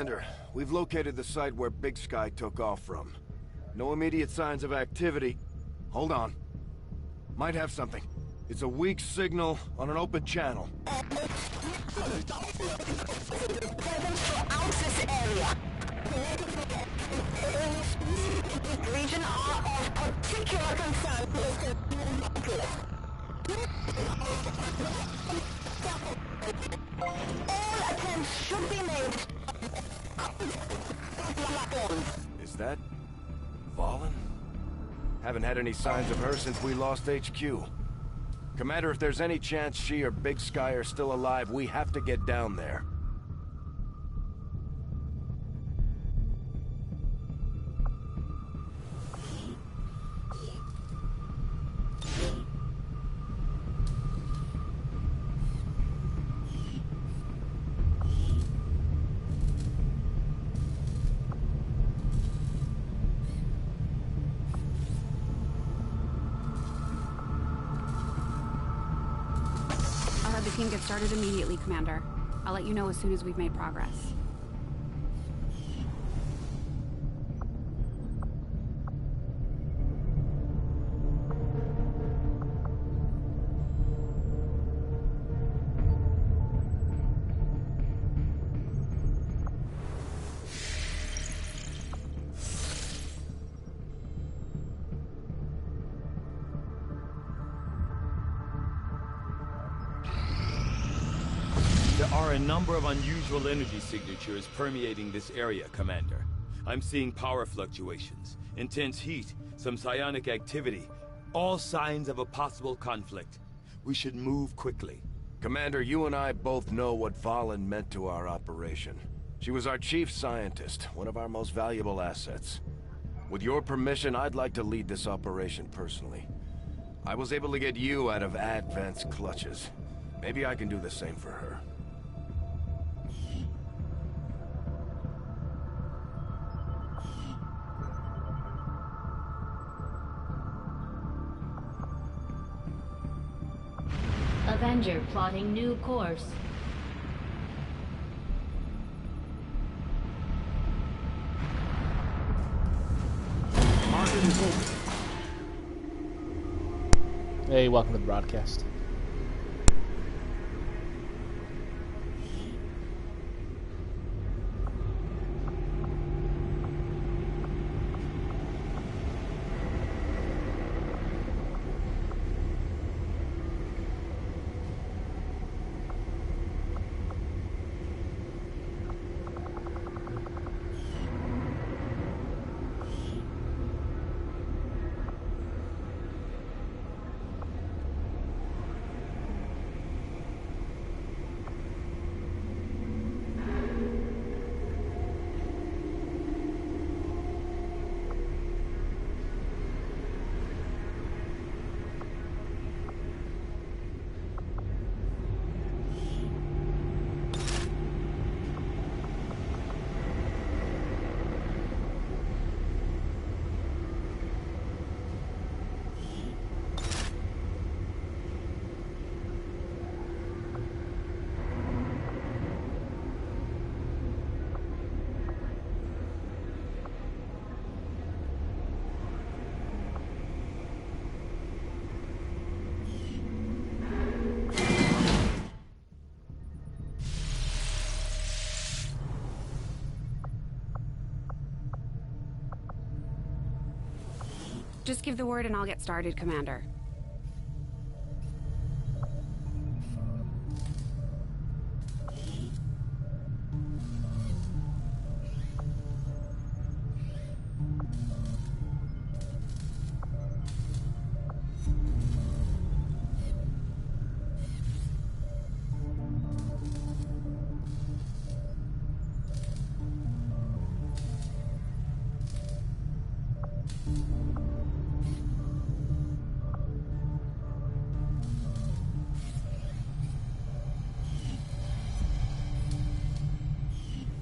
Commander. We've located the site where Big Sky took off from. No immediate signs of activity. Hold on. Might have something. It's a weak signal on an open channel. Region are of particular concern. All attempts should be made. Is that Valen? Haven't had any signs of her since we lost HQ. Commander, if there's any chance she or Big Sky are still alive, we have to get down there. The team gets started immediately, Commander. I'll let you know as soon as we've made progress. There are a number of unusual energy signatures permeating this area, Commander. I'm seeing power fluctuations, intense heat, some psionic activity, all signs of a possible conflict. We should move quickly. Commander, you and I both know what Valen meant to our operation. She was our chief scientist, one of our most valuable assets. With your permission, I'd like to lead this operation personally. I was able to get you out of Advent's clutches. Maybe I can do the same for her. Avenger plotting new course. Hey, welcome to the broadcast. Just give the word and I'll get started, Commander.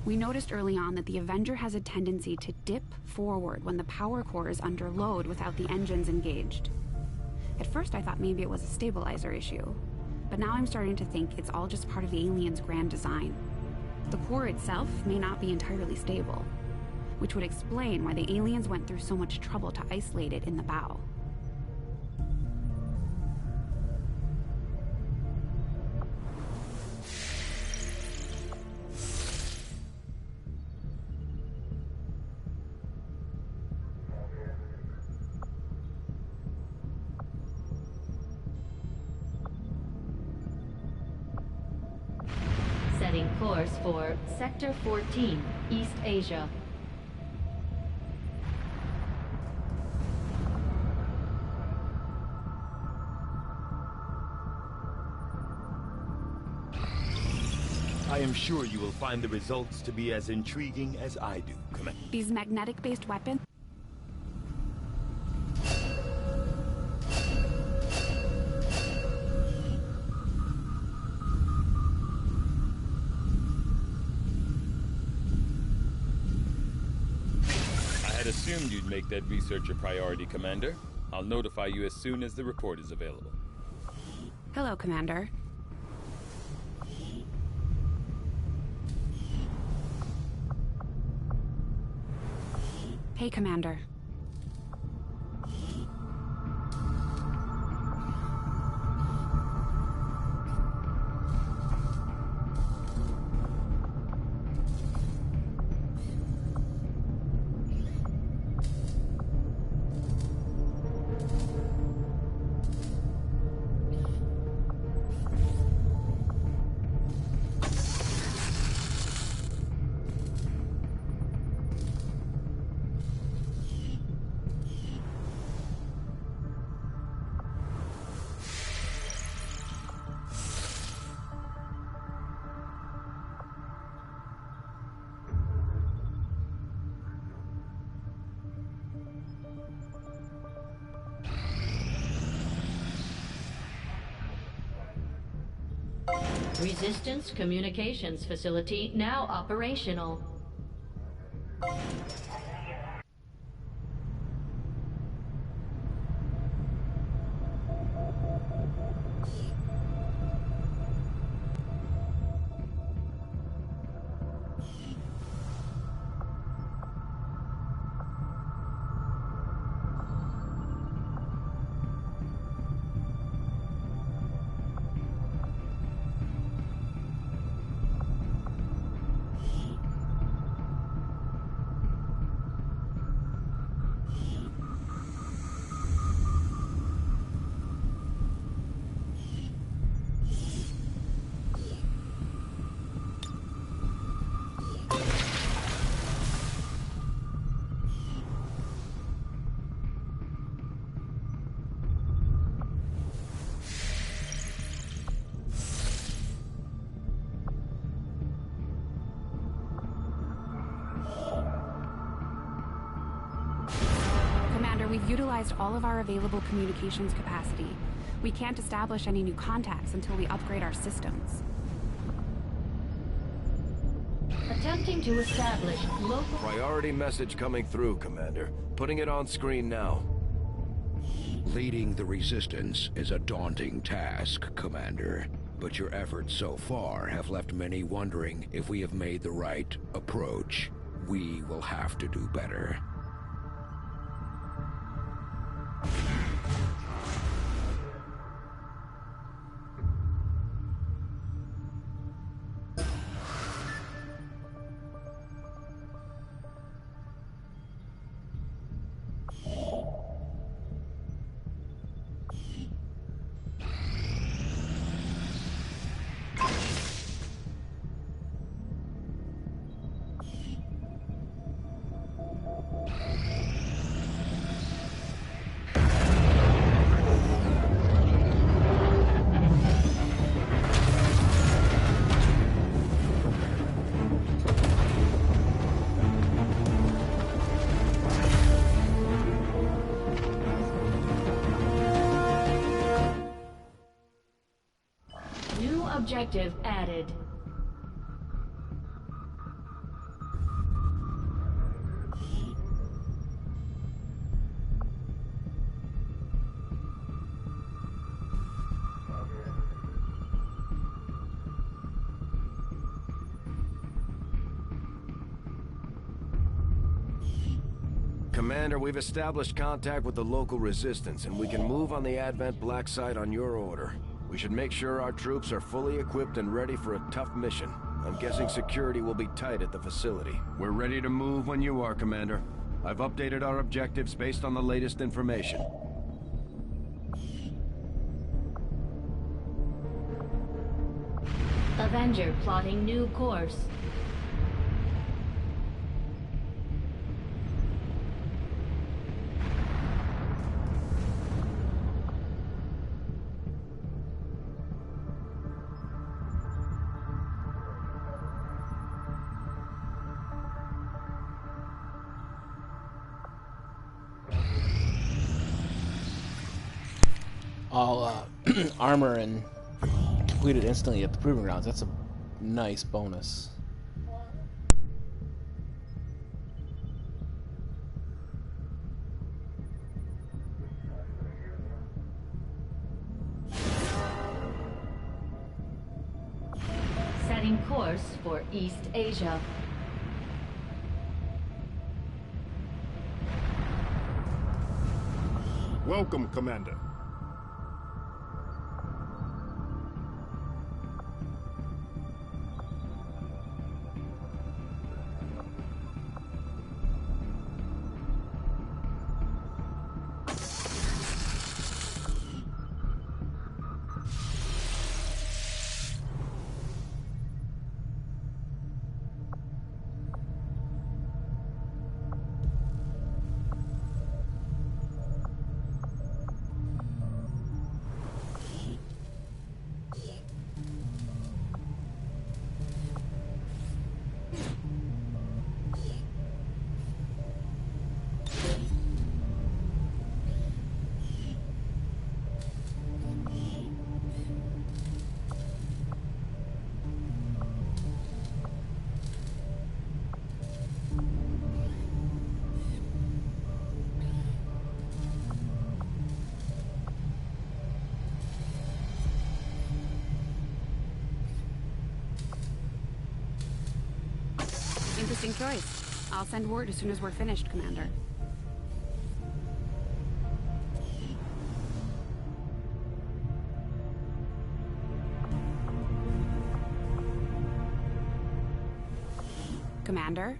We noticed early on that the Avenger has a tendency to dip forward when the power core is under load without the engines engaged. At first I thought maybe it was a stabilizer issue, but now I'm starting to think it's all just part of the alien's grand design. The core itself may not be entirely stable, which would explain why the aliens went through so much trouble to isolate it in the bow. Setting course for Sector 14, East Asia. I am sure you will find the results to be as intriguing as I do, Commander. These magnetic-based weapons... I had assumed you'd make that research a priority, Commander. I'll notify you as soon as the report is available. Hello, Commander. Hey, Commander. Resistance Communications Facility now operational. We've utilized all of our available communications capacity. We can't establish any new contacts until we upgrade our systems. Attempting to establish local... Priority message coming through, Commander. Putting it on screen now. Leading the Resistance is a daunting task, Commander. But your efforts so far have left many wondering if we have made the right approach. We will have to do better. Objective added. Commander, we've established contact with the local resistance, and we can move on the Advent Black Site on your order. We should make sure our troops are fully equipped and ready for a tough mission. I'm guessing security will be tight at the facility. We're ready to move when you are, Commander. I've updated our objectives based on the latest information. Avenger plotting new course. All armor and completed instantly at the Proving Grounds. That's a nice bonus. Setting course for East Asia. Welcome, Commander. Interesting choice. I'll send word as soon as we're finished, Commander. Commander?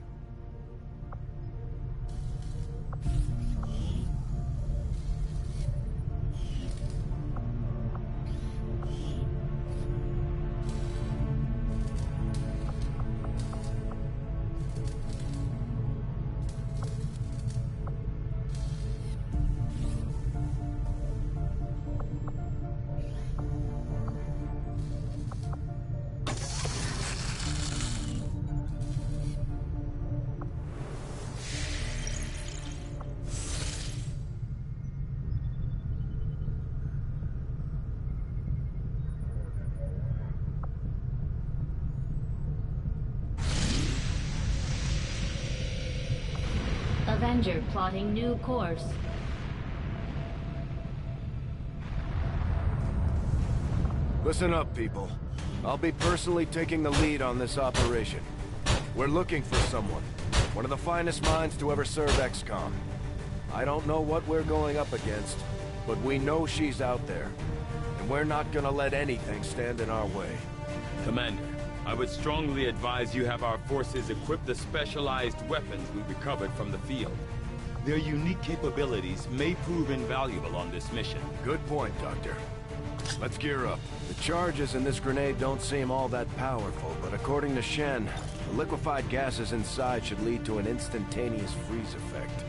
Avenger plotting new course. Listen up, people. I'll be personally taking the lead on this operation. We're looking for someone. One of the finest minds to ever serve XCOM. I don't know what we're going up against, but we know she's out there. And we're not gonna let anything stand in our way. Commander, I would strongly advise you have our forces equip the specialized weapons we recovered from the field. Their unique capabilities may prove invaluable on this mission. Good point, Doctor. Let's gear up. The charges in this grenade don't seem all that powerful, but according to Shen, the liquefied gases inside should lead to an instantaneous freeze effect.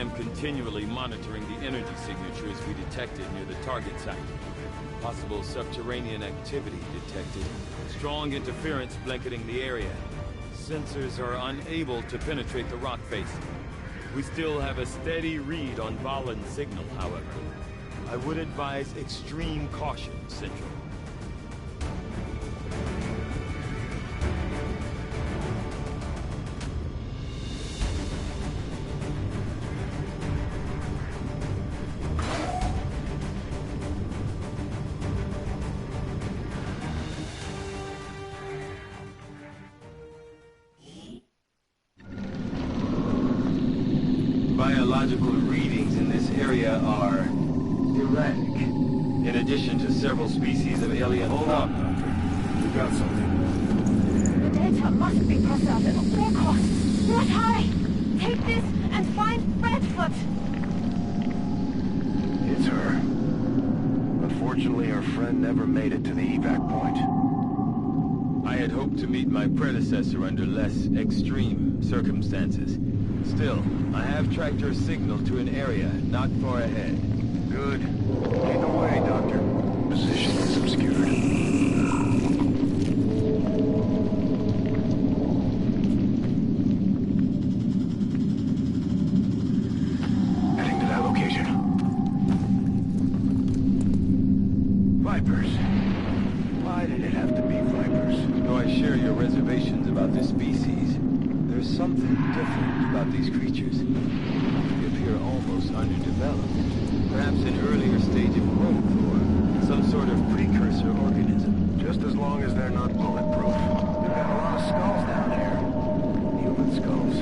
I'm continually monitoring the energy signatures we detected near the target site. Possible subterranean activity detected. Strong interference blanketing the area. Sensors are unable to penetrate the rock face. We still have a steady read on Valen's signal, however. I would advise extreme caution, Central. Biological readings in this area are erratic. In addition to several species of alien... Hold up. We got something. The data must be preserved at all costs. What high? Take this and find Bradford. It's her. Unfortunately, her friend never made it to the evac point. I had hoped to meet my predecessor under less extreme circumstances. Still, I have tracked her signal to an area not far ahead. Good. Lead the way, Doctor. Position is obscured. Heading to that location. Vipers. Why did it have to be vipers? Though I share your reservations about this species, there's something different about these creatures. They appear almost underdeveloped. Perhaps an earlier stage of growth, or some sort of precursor organism. Just as long as they're not bulletproof. We've got a lot of skulls down here. Human skulls.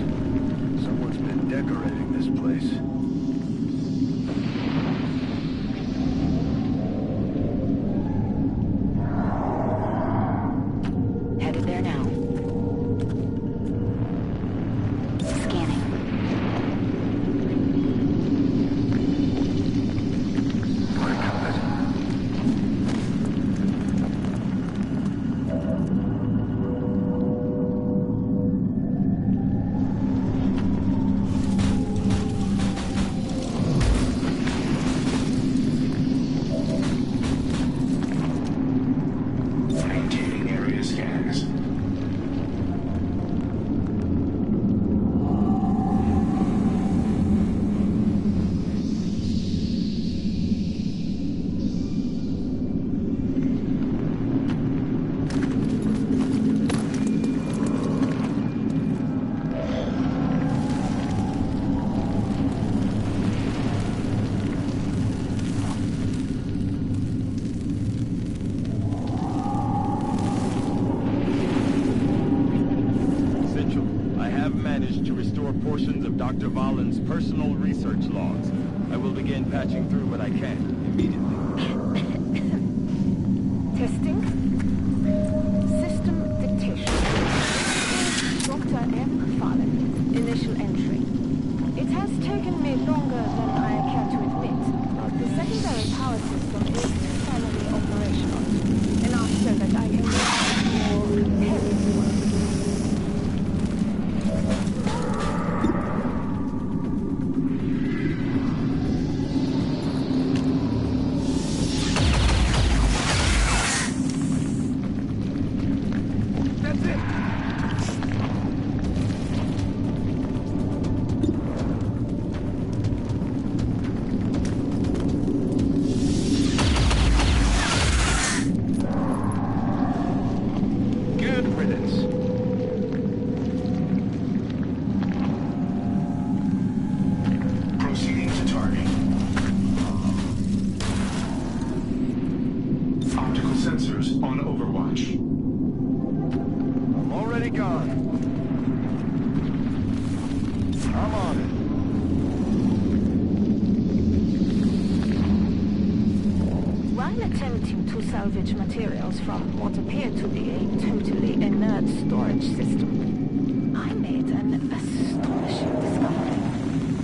Someone's been decorating this place. Headed there now. Scanning. We're covered. Maintaining area scans. Central, I have managed to restore portions of Dr. Valen's personal research logs. I will begin patching through what I can immediately. Testing. System dictation. Dr. M. Fallen. Initial entry. It has taken me longer than I care to admit, but the secondary power system is finally operational. Enough so that I can do more competitive work. That's it! Good riddance. Proceeding to target. Optical sensors on overwatch. I'm already gone. I'm on it. While attempting to salvage materials from what appeared to be a totally inert storage system, I made an astonishing discovery.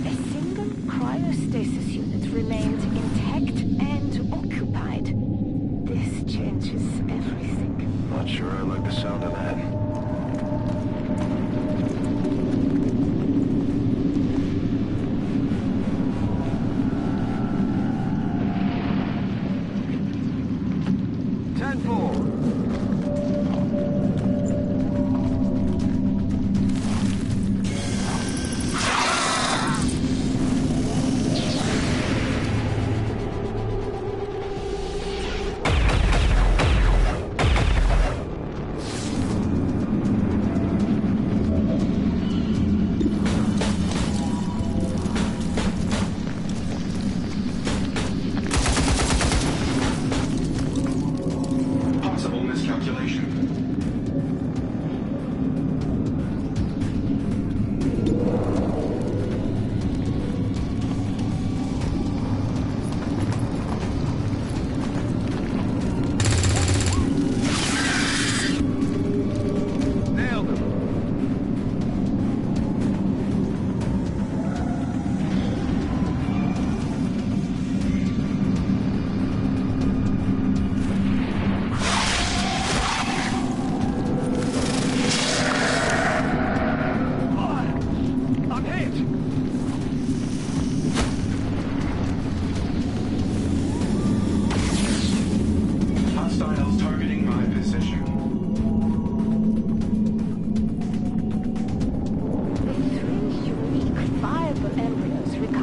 A single cryostasis unit remained intact and occupied. This changes everything. Not sure I like the sound of that.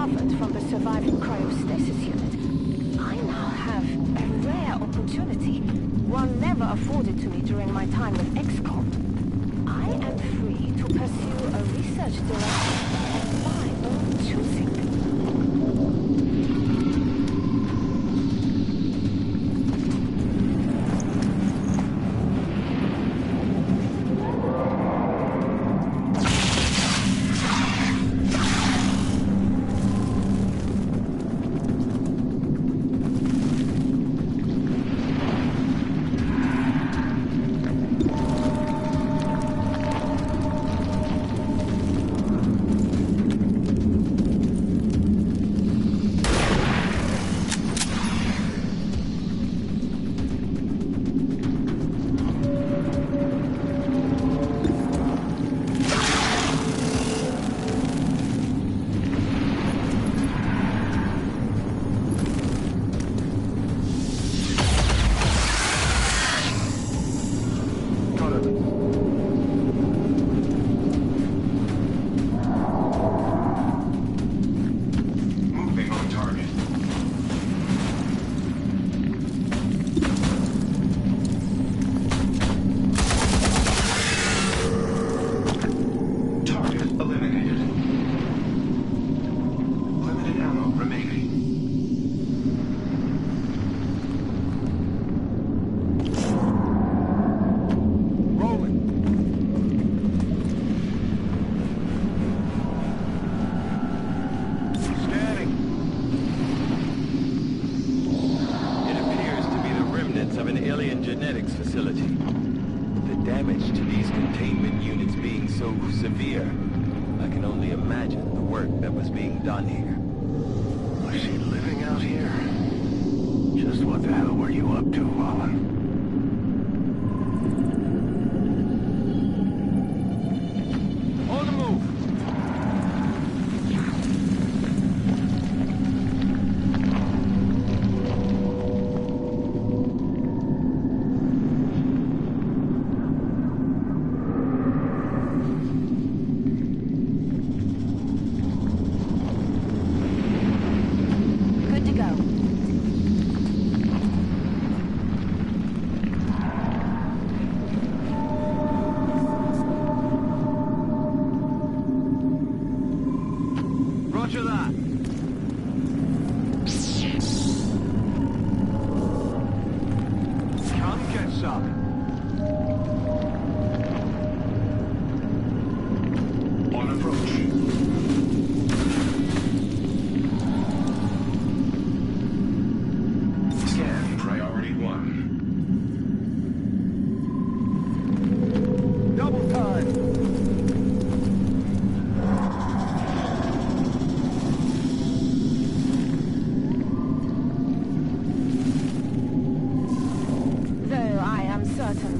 recovered from the surviving cryostasis unit. I now have a rare opportunity, one never afforded to me during my time with Xcom. I am free to pursue a research direction of my own choosing.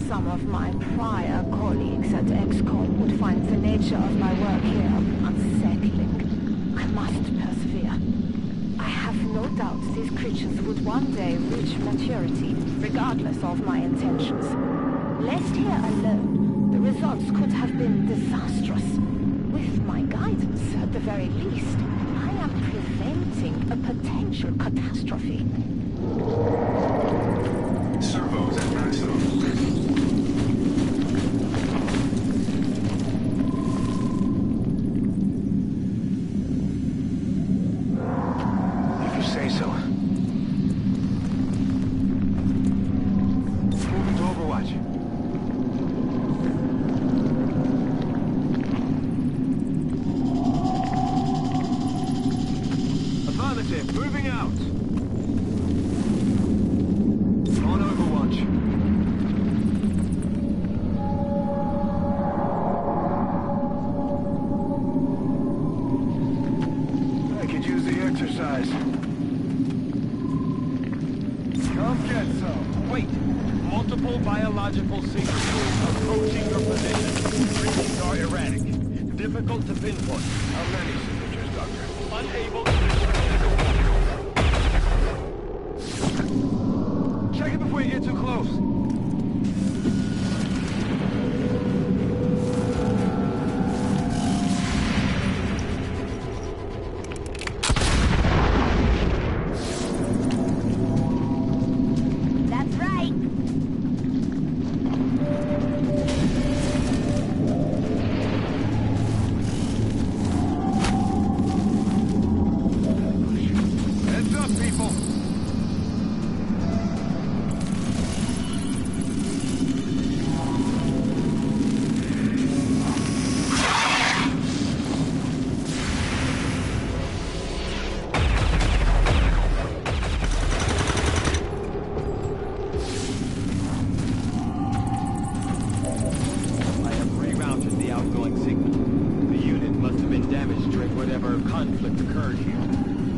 Some of my prior colleagues at Xcom would find the nature of my work here unsettling. I must persevere. I have no doubt these creatures would one day reach maturity, regardless of my intentions. Left here alone, the results could have been disastrous. With my guidance, at the very least, I am preventing a potential catastrophe. Servos at maximum. whatever conflict occurred here.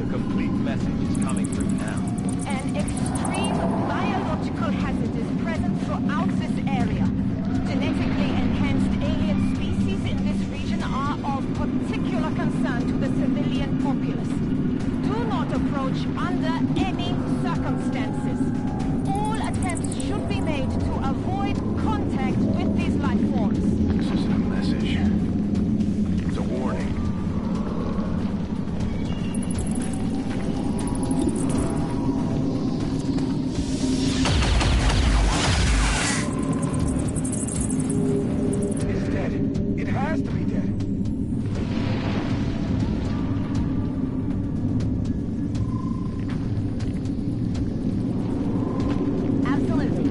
The complete message is coming through now. An extreme biological hazard is present throughout this area. Genetically enhanced alien species in this region are of particular concern to the civilian populace. Do not approach under any circumstances. All attempts should be made to avoid contact with these life forms. This isn't a message. It's a warning. It's dead. It has to be dead. Absolutely.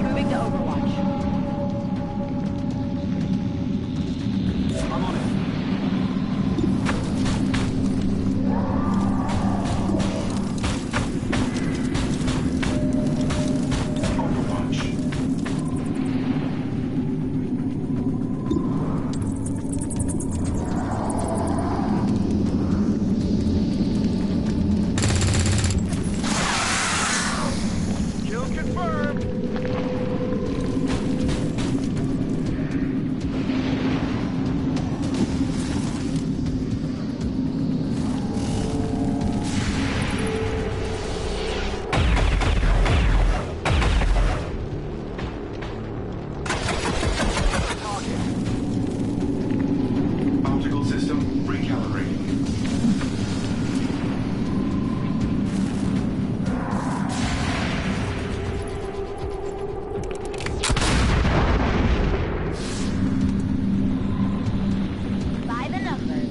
Moving to Overwatch. I'm on it. Overwatch. Kill confirmed. Optical system recalibrating. By the numbers.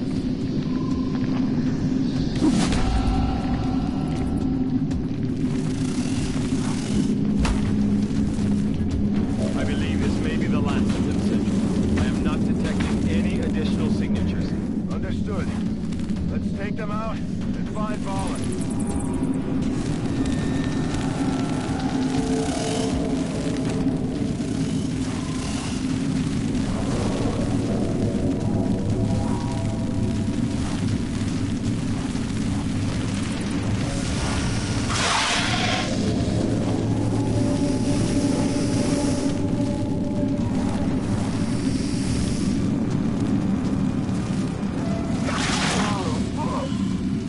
I believe this may be the last of them, Central. I am not detecting any additional signatures. Understood. Let's take them out and find Valen.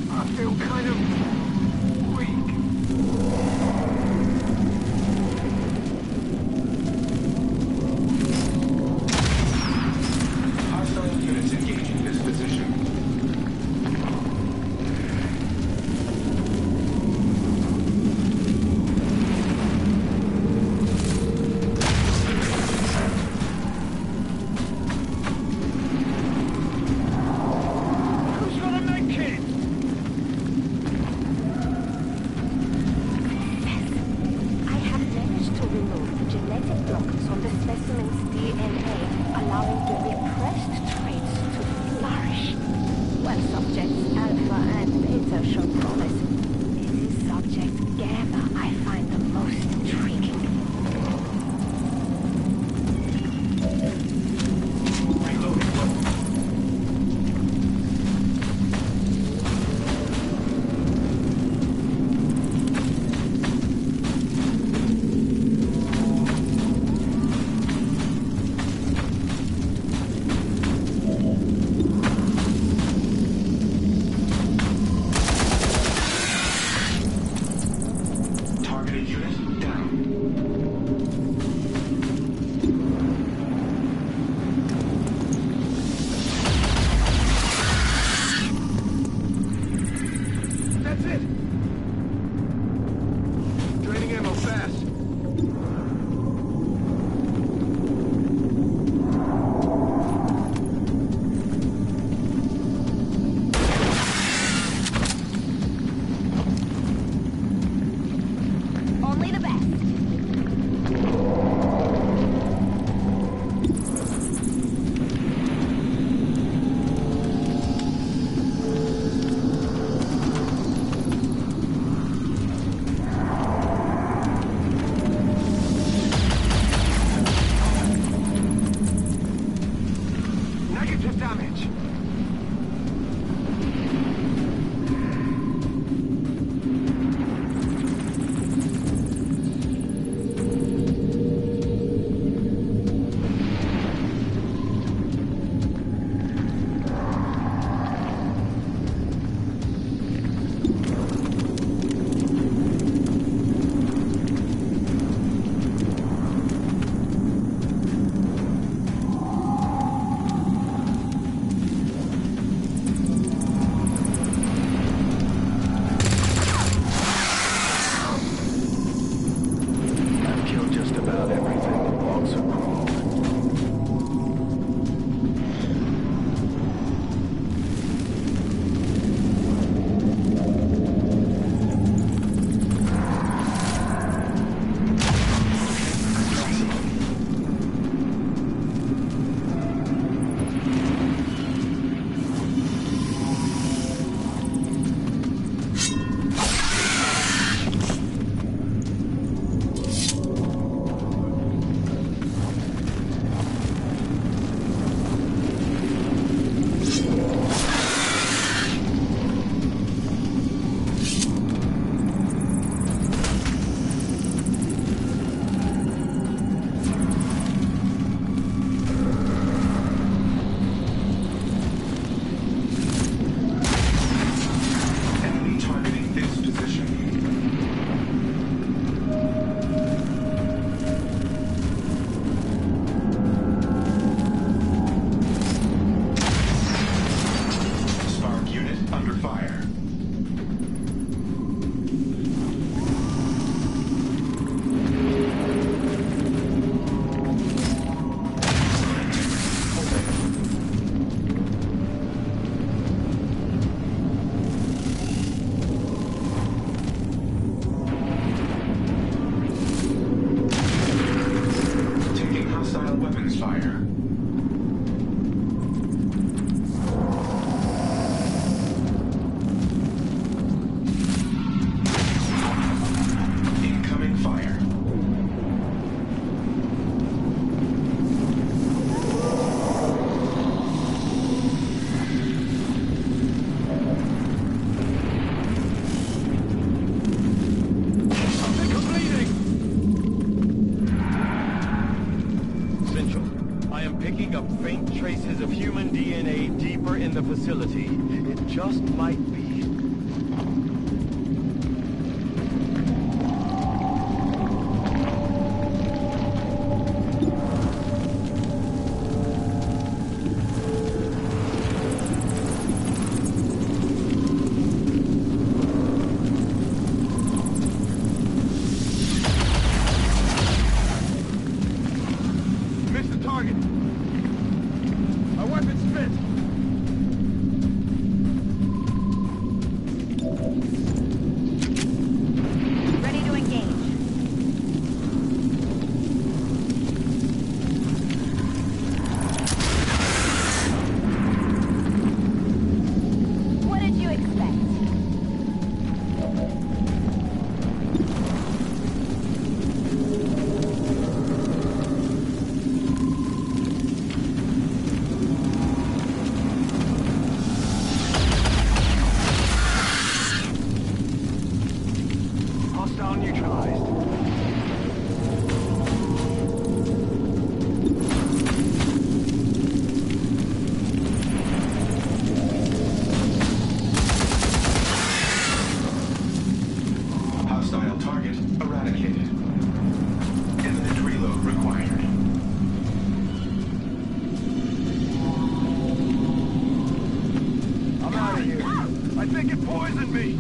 I feel kind of weak. Hostile units engaging this position. Who's gonna make it? I have managed to remove the genetic blockers on the specimen's DNA, allowing the repressed traits to flourish. When subjects Alpha and Beta show promise, it is subject Gamma I find the most intriguing. Reloading. damage. Traces of human DNA deeper in the facility. It just might be. Missed the target. My weapon's fit! Ready to engage. What did you expect? Hostile neutralized. Hostile target eradicated. Instant reload required. I'm out of here. I think it poisoned me.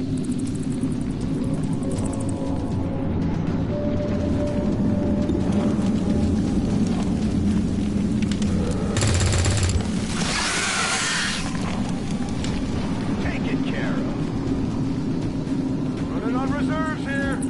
Taken care of. Running on reserves here.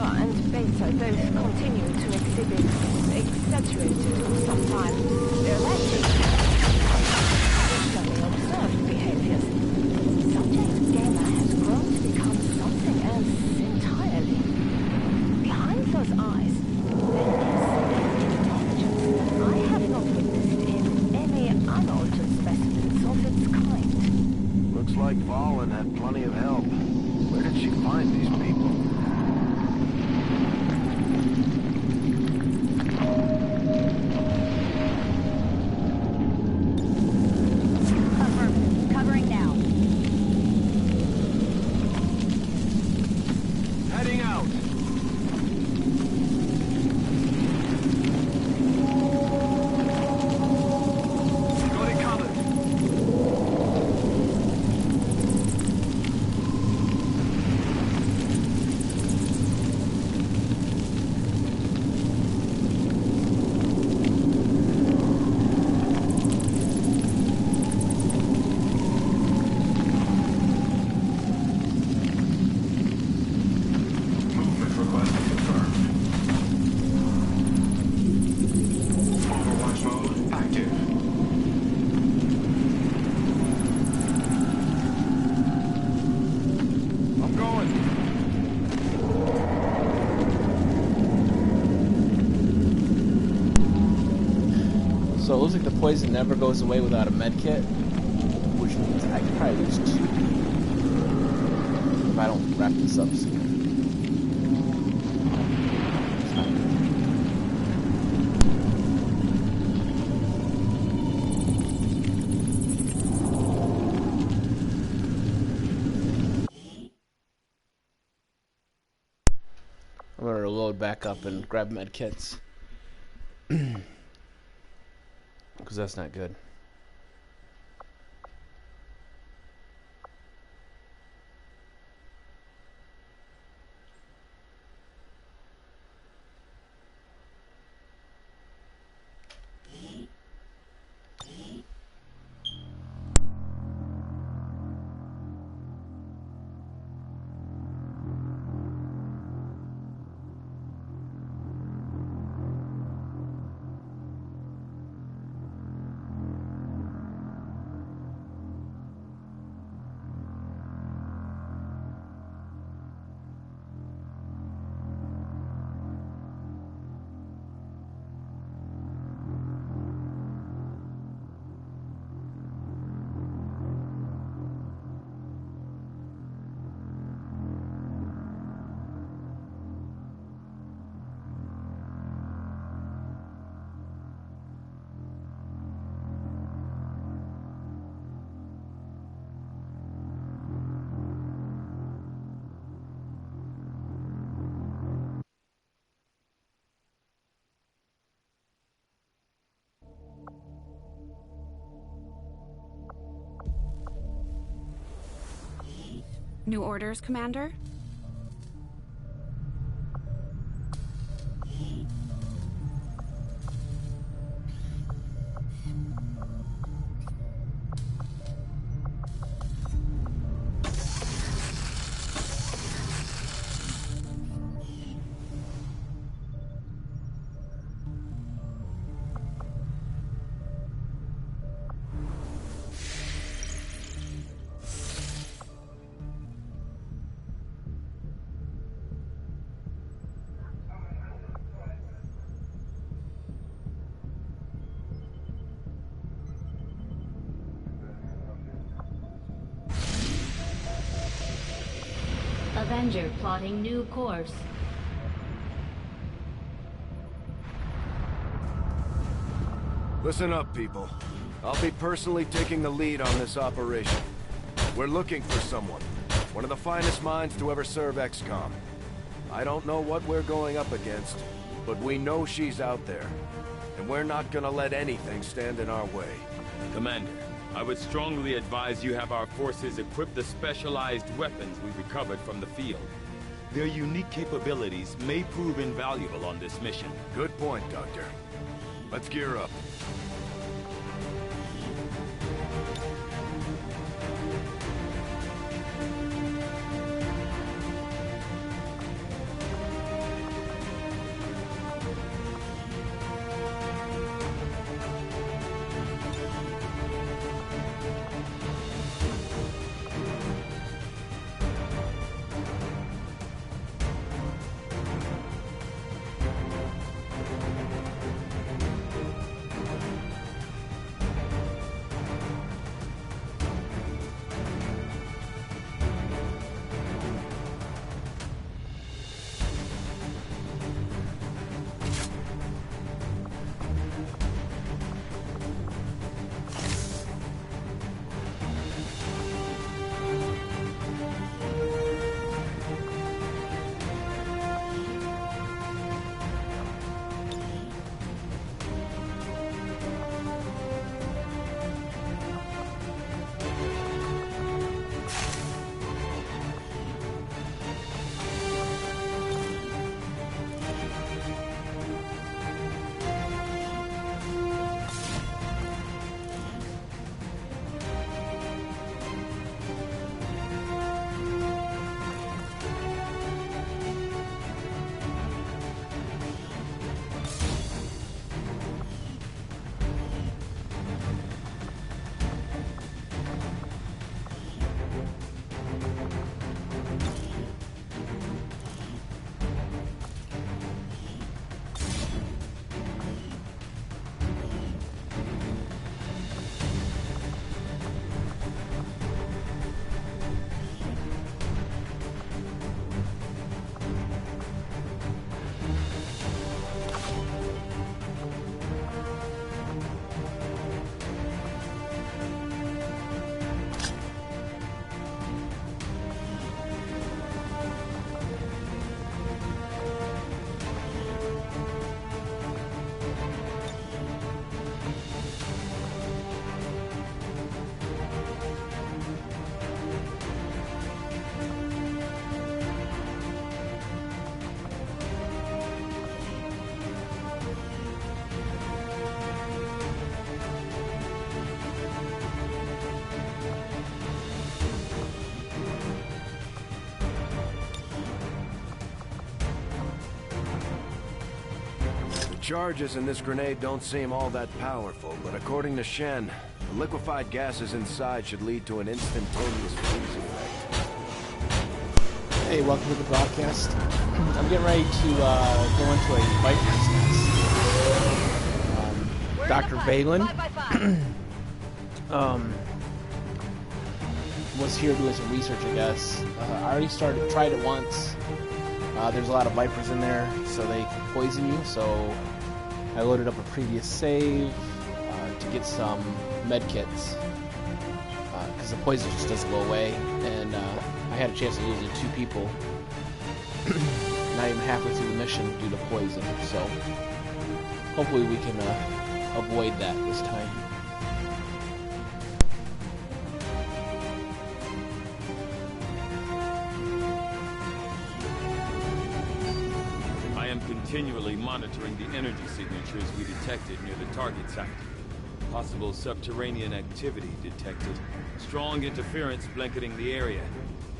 Alpha and Beta both continue to exhibit exaggerated or sometimes erratic, visually observed behaviors. Subject Gamma has grown to become something else entirely. Behind those eyes, there is intelligence that I have not witnessed in any unaltered specimens of its kind. Looks like Valen had plenty of help. Where did she find these people? Affirmative. Covering now. Heading out! Got it covered! Movement request confirmed. Overwatch mode active. I'm going! So it looks like the poison never goes away without a med kit, which means I can probably lose 2 if I don't wrap this up soon. I'm gonna load back up and grab med kits. Because that's not good. New orders, Commander? Avenger plotting new course. Listen up, people. I'll be personally taking the lead on this operation. We're looking for someone. One of the finest minds to ever serve Xcom. I don't know what we're going up against, but we know she's out there. And we're not gonna let anything stand in our way. Commander, I would strongly advise you have our forces equip the specialized weapons we recovered from the field. Their unique capabilities may prove invaluable on this mission. Good point, Doctor. Let's gear up. charges in this grenade don't seem all that powerful, but according to Shen, the liquefied gases inside should lead to an instantaneous freeze effect. Hey, welcome to the broadcast. I'm getting ready to go into a Viper's nest. Dr. Valen was here doing some research, I guess. I already tried it once. There's a lot of Vipers in there, so they can poison you, so I loaded up a previous save to get some med kits, because the poison just doesn't go away, and I had a chance of losing 2 people, not even halfway through the mission due to poison, so hopefully we can avoid that this time. Continually monitoring the energy signatures we detected near the target site. Possible subterranean activity detected. Strong interference blanketing the area.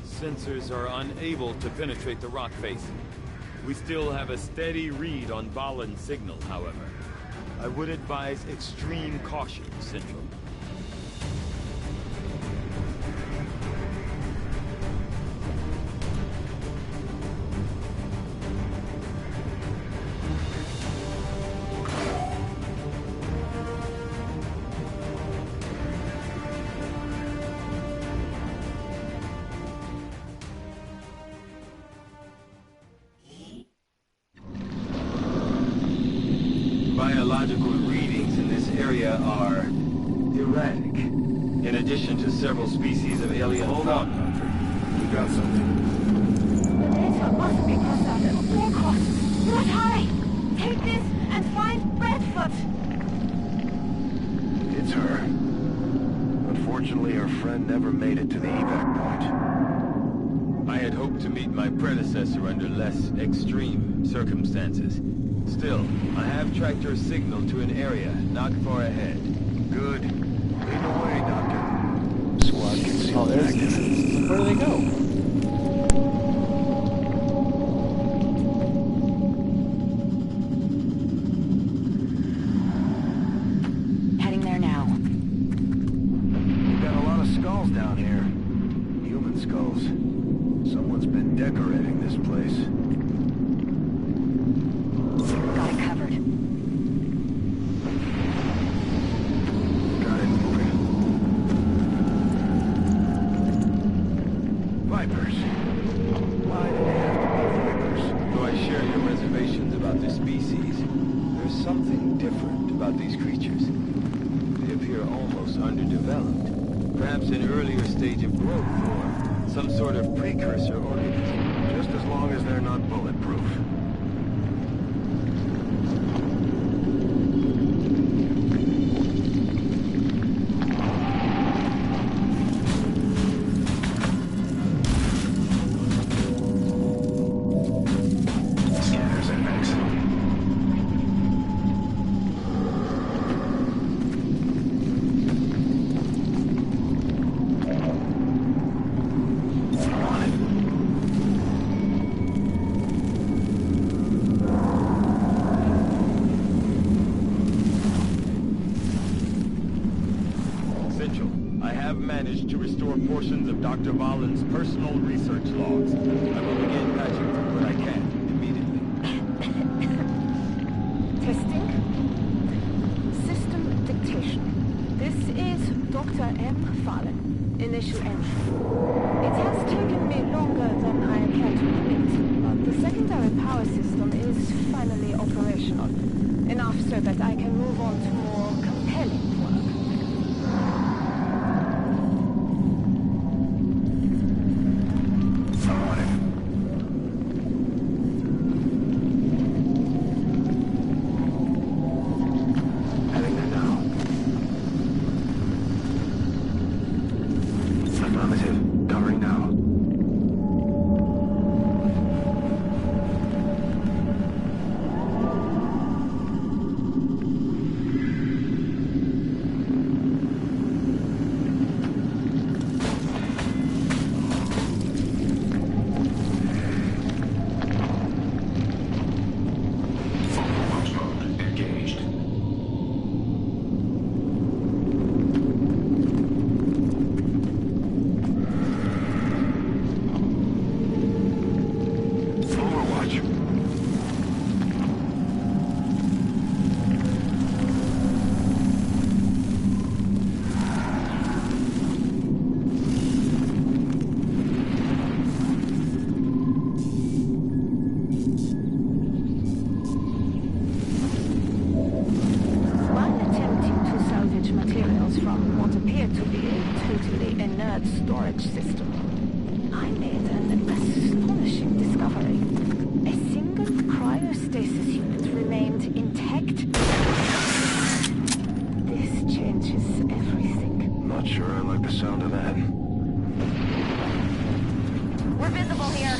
Sensors are unable to penetrate the rock face. We still have a steady read on Valen's signal, however. I would advise extreme caution, Central. Biological readings in this area are erratic. In addition to several species of alien fauna. We got something. The data must be crossed out at all costs. You must hurry! Take this and find Redfoot! It's her. Unfortunately, her friend never made it to the evac point. I had hoped to meet my predecessor under less extreme circumstances. Still, I have tracked her signal to an area not far ahead. Good. Lead the way, Doctor. Squad can see. Oh, there's... Where do they go? Heading there now. We've got a lot of skulls down here. Human skulls. Someone's been decorating this place. Got it covered. Got it moving. Vipers. Why do they have to be Vipers? Though I share your reservations about this species, there's something different about these creatures. They appear almost underdeveloped. Perhaps an earlier stage of growth or some sort of precursor organism. Just as long as they're not bulletproof. Portions of Dr. Valen's personal research logs. I will begin patching through what I can immediately. Testing. System dictation. This is Dr. M. Valen. Initial entry. It has taken me longer than I care to admit, but the secondary power system is finally operational. Enough so that I can move on to more compelling work. system. I made an astonishing discovery. A single cryostasis unit remained intact. This changes everything. Not sure I like the sound of that. We're visible here.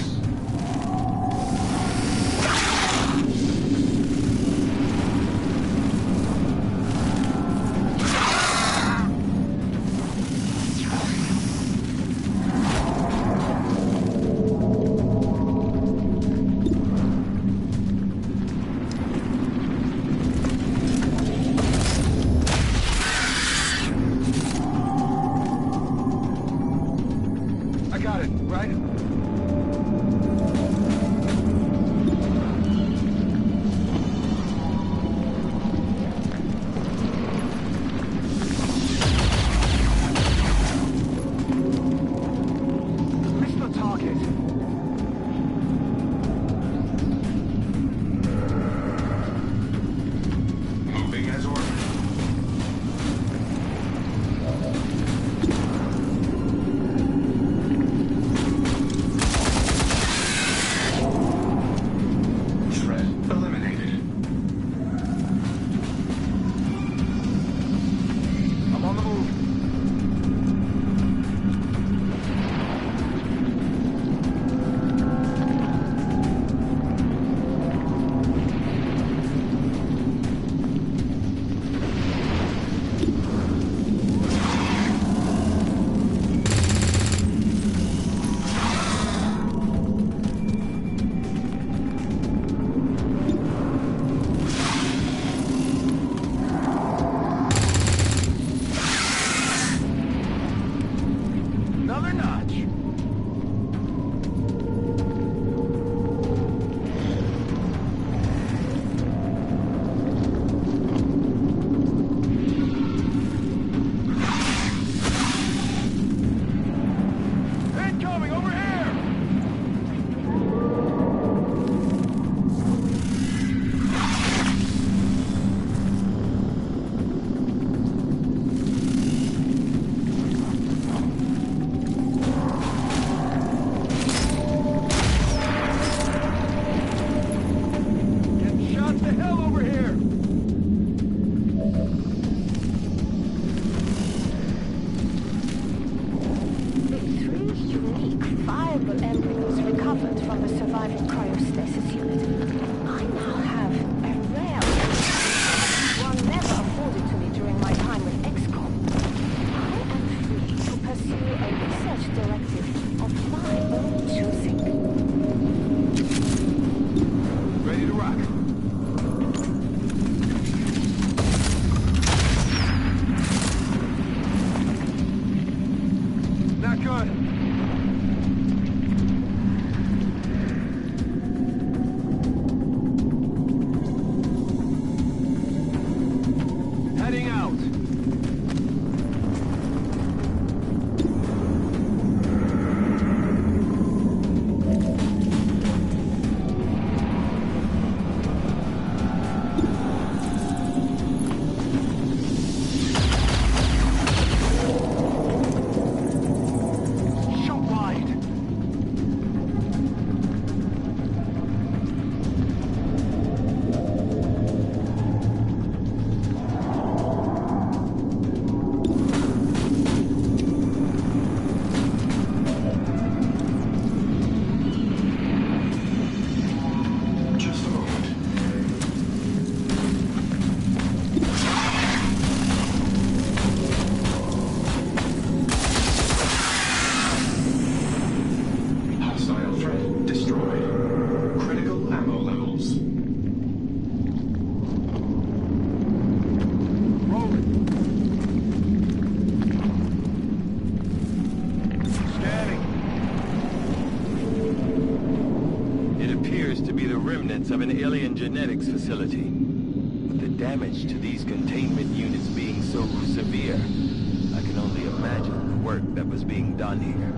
Of an alien genetics facility. With the damage to these containment units being so severe, I can only imagine the work that was being done here.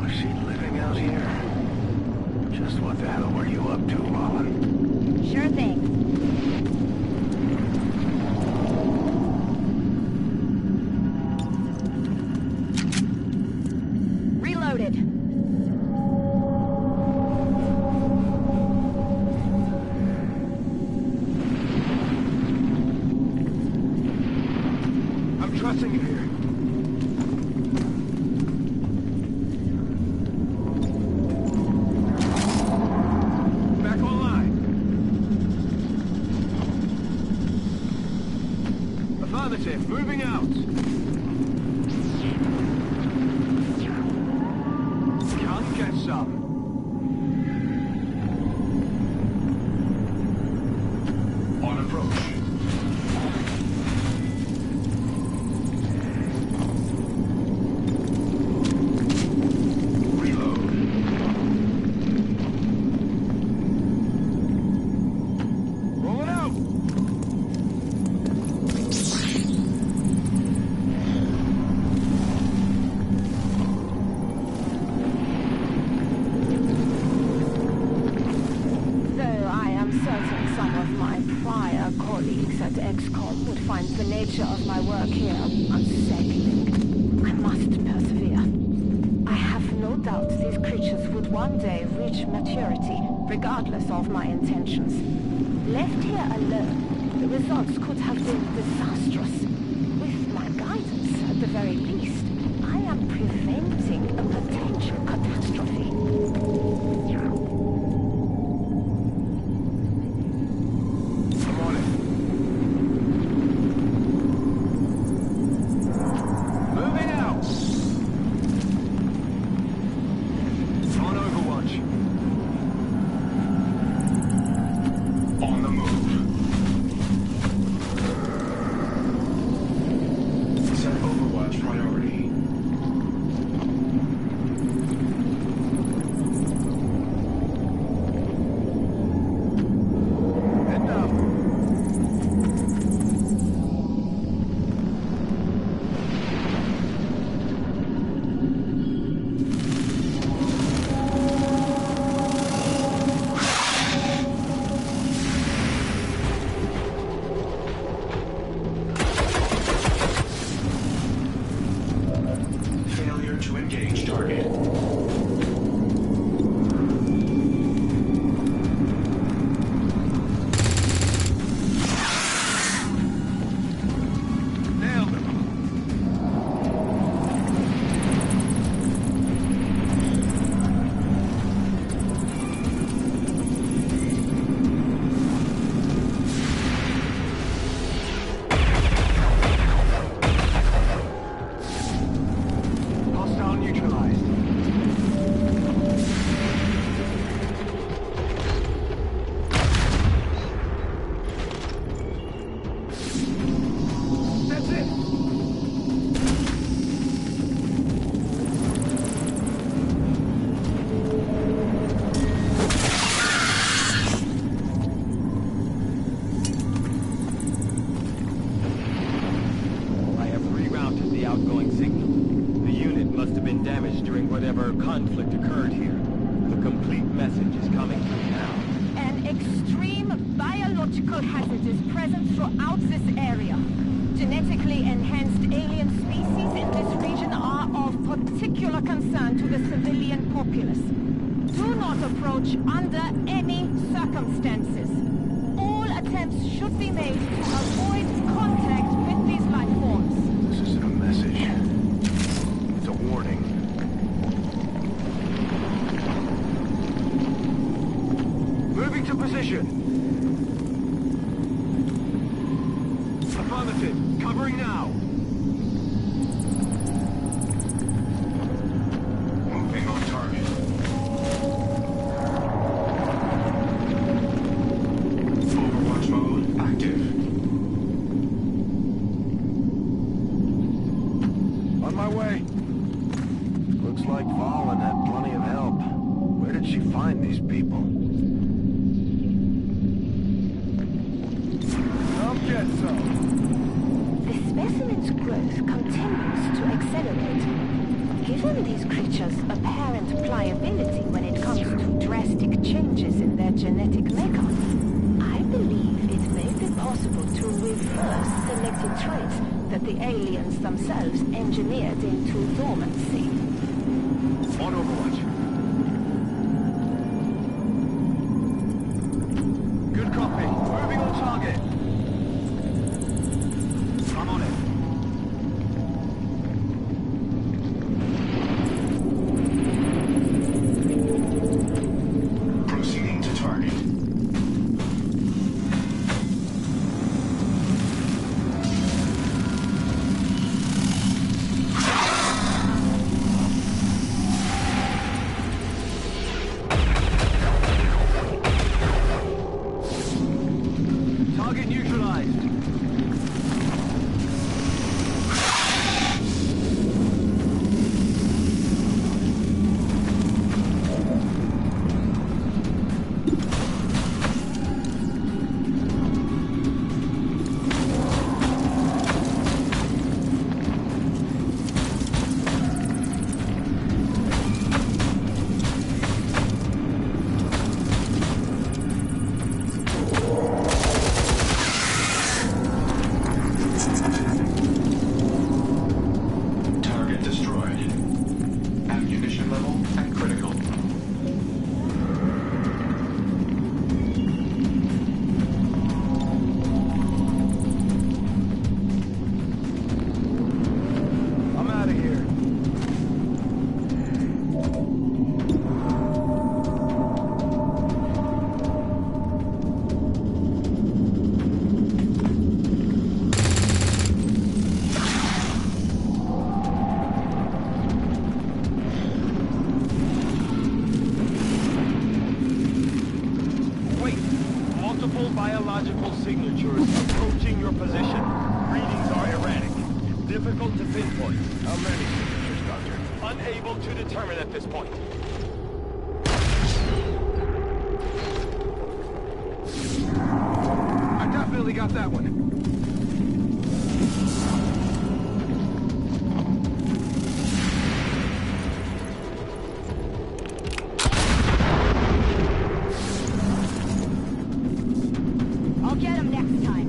Was she living out here? Just what the hell were you up to, Roland? Sure thing. loaded. I'm trusting you here. Back online. Affirmative, moving out. Come get some. On approach. Rolling out. Though I am certain some of my prior colleagues at Xcom would find the nature of my work here unsettling, I must persevere. I have no doubt these creatures would one day reach maturity, regardless of my intentions. Left here alone, the results could have been disastrous. With my guidance, at the very least, I am preventing a potential catastrophe. I'm on it. Moving out. On Overwatch. On the move. Set Overwatch priority. Heading up. Failure to engage target. Nailed him. Hostile neutralized. That's it. I have rerouted the outgoing signal. The unit must have been damaged during whatever conflict occurred here. The complete message is coming through now. An extreme biological hazard is present throughout this area. Genetically enhanced alien species in this region are of particular concern to the civilian populace. Do not approach under any circumstances. All attempts should be made to avoid contact with these life forms. This isn't a message. It's a warning. Moving to position. Affirmative. Covering now. Moving on target. Overwatch mode active. On my way. Looks like Valen had plenty of help. Where did she find these people? Come get some. The specimen's growth continues to accelerate. Given these creatures' apparent pliability when it comes to drastic changes in their genetic makeup, I believe it may be possible to reverse selected traits that the aliens themselves engineered into dormancy. On Overwatch. Good copy. Moving on target. I'm on it. Proceeding to target. Target neutralized. Target destroyed. Ammunition level at critical. I'm out of here. Wait! Multiple biological signatures approaching your position. Readings are erratic. Difficult to pinpoint. How many signatures, Doctor? Unable to determine at this point. I definitely got that one. I'll get him next time.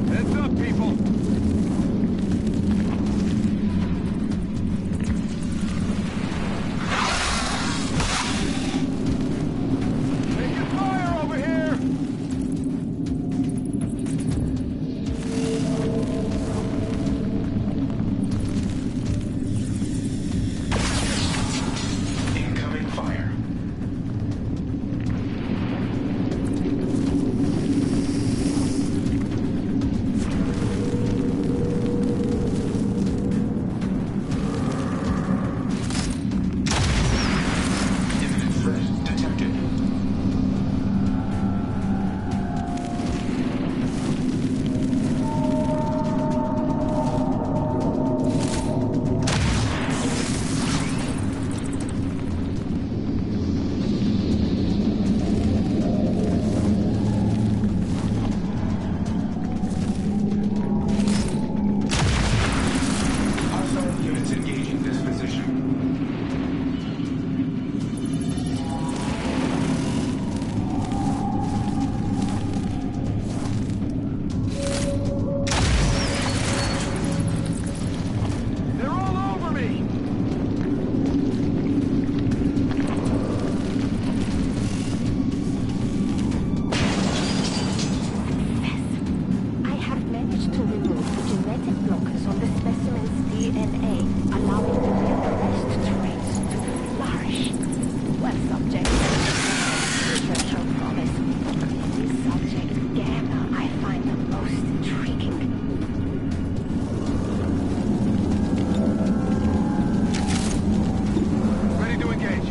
Heads up, people! Taking fire over here! Incoming fire. Imminent threat detected. Hostile units engaging this position. They're all over me! I have managed to remove the genetic blockers on the specimen's DNA, allowing the repressed traits to flourish. One subject, potential promise. Subject Gamma, I find the most intriguing. Ready to engage.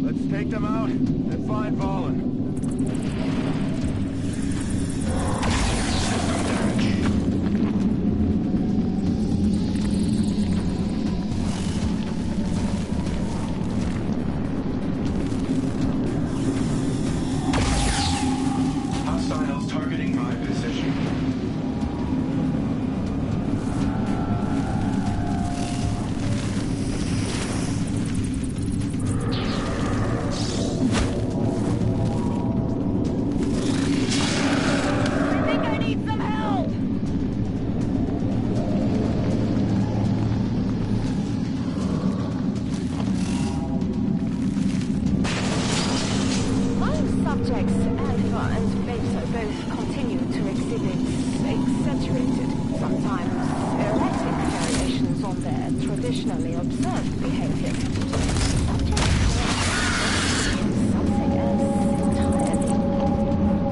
Let's take them out and find Valen. Hostiles targeting my position. Traditionally observed behavior.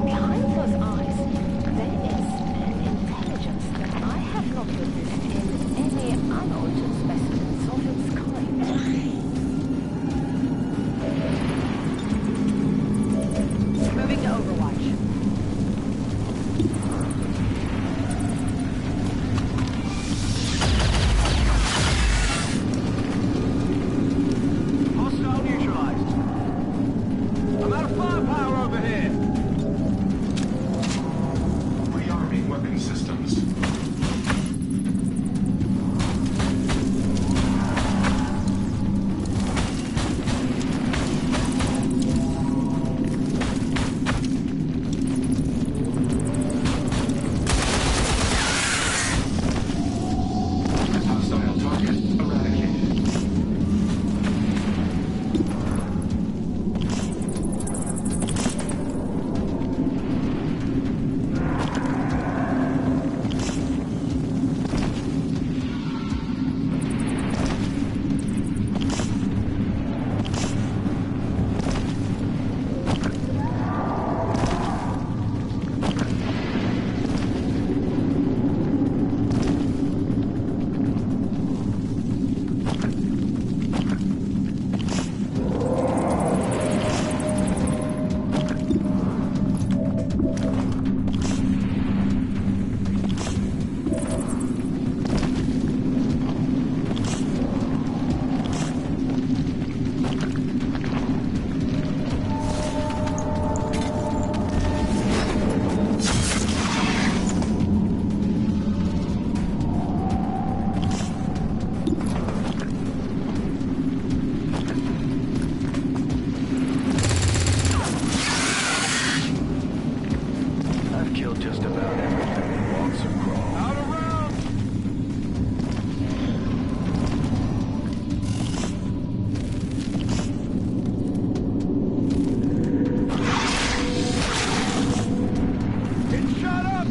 Behind those eyes, there is an intelligence that I have not witnessed in any unaltered specimens of its kind. Moving to Overwatch. Rearming weapon systems. Hostile target eradicated. Killed just about everything that walks or crawls. Out around! Get shot up!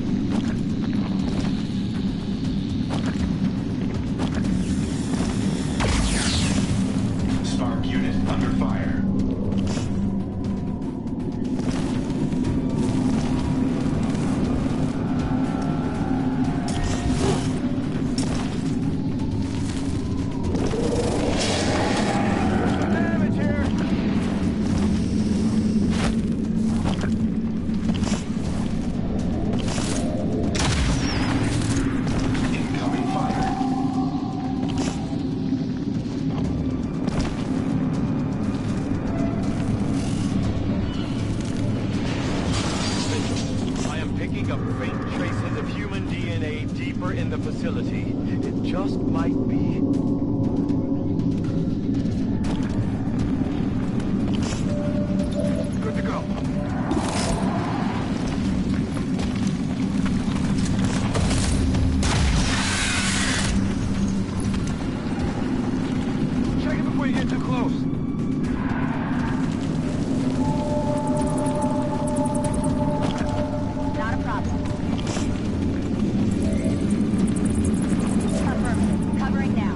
Spark unit under fire. In the facility. It just might be. Good to go. Check it before you get too close. Not a problem. Covering now.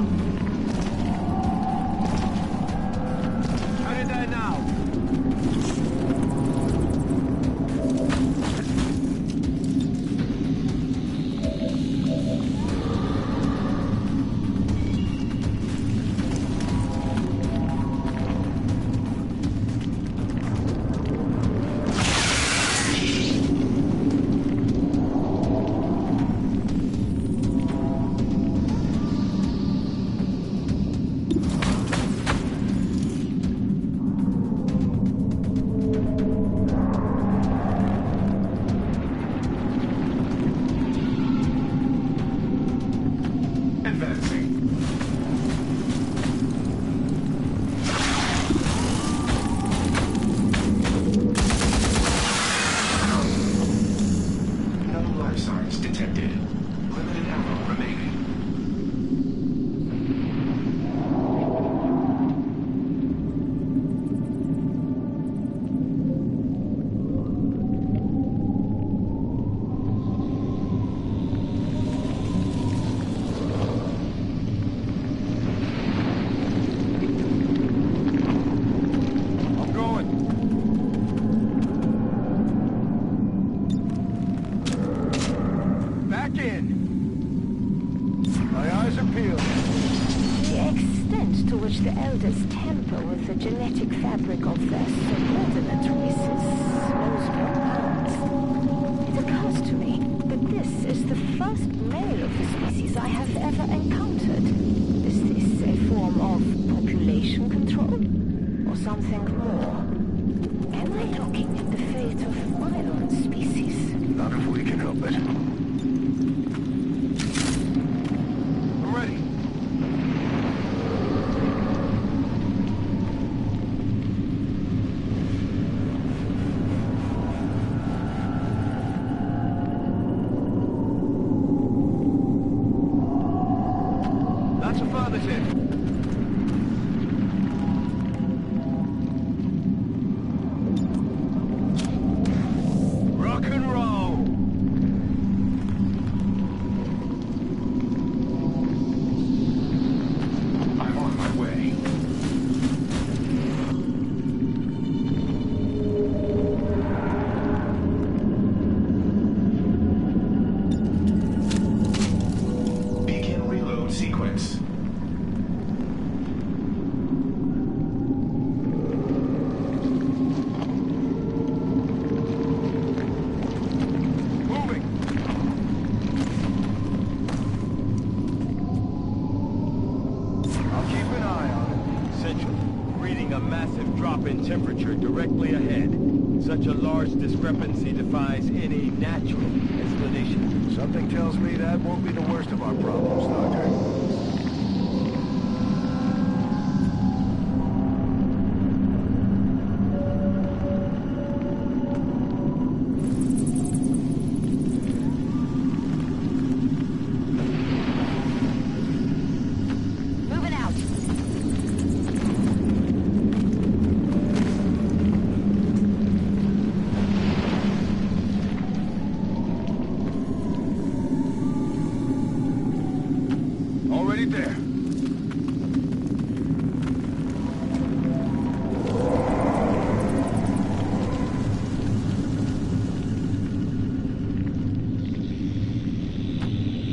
the genetic fabric of their subordinate races knows no bounds. It occurs to me that this is the first male of the species I have ever encountered. Is this a form of population control? Or something more? Am I looking at the fate of my own species? Not if we can help it. I'm ready. That's affirmative. Rock and roll! I'm on my way. Begin reload sequence. Moving! I'll keep an eye on it. Central, reading a massive drop in temperature directly ahead. Such a large discrepancy defies any natural explanation. Something tells me that won't be the worst of our problems, Doctor. Moving out. Already there.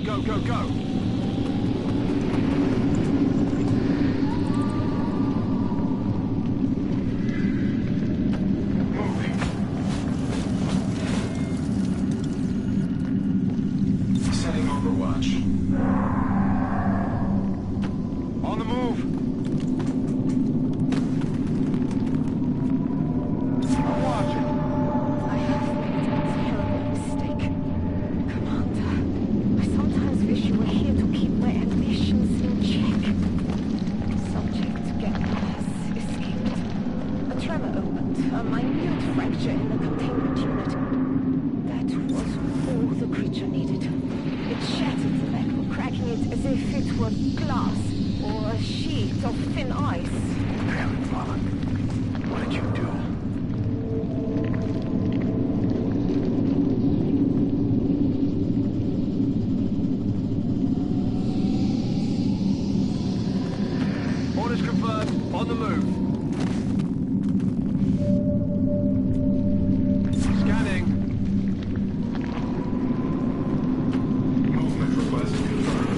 Go, go, go! Moving. Setting overwatch. On the move! I'm watching. I have made a terrible mistake. Commander, I sometimes wish you were here to keep my ambitions in check. Subject gas escaped. A tremor opened, a minute fracture in the containment unit. That was all the creature needed. It shattered the metal, cracking it as if it were glass or a sheet of thin ice. Damn it, Father. What did you do? Orders confirmed. On the move. Scanning. Movement request confirmed.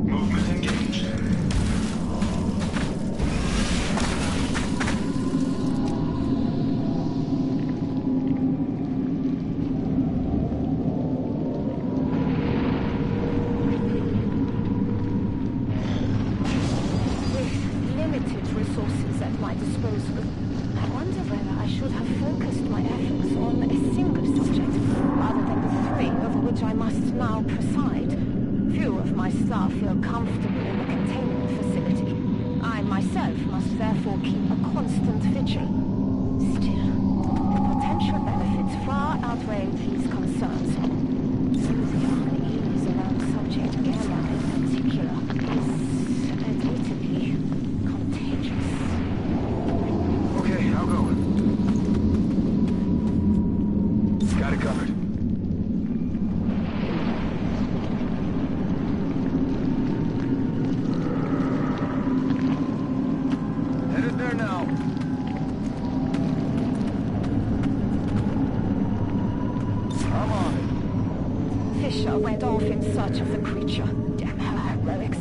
Movement engaged. With limited resources at my disposal, I wonder whether I should have focused my efforts on a single subject rather than the three over which I must now preside. Few of my staff feel comfortable in the containment facility. I myself must therefore keep a constant vigil. Still, the potential benefits far outweigh these concerns. So the unease around Subject Gamma in particular is admittedly contagious. Okay, I'll go. Got it covered. Headed there now. Fisher went off in search of the creature. Damn her heroics.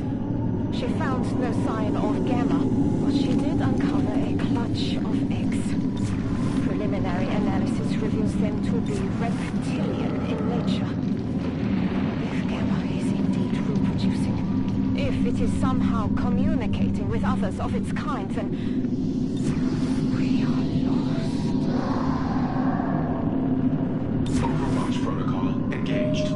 She found no sign of Gamma, but she did uncover a clutch of eggs. Preliminary analysis reveals them to be reptilian in nature. If Gamma is indeed reproducing, if it is somehow communicating with others of its kind, then we are lost. Overwatch protocol engaged.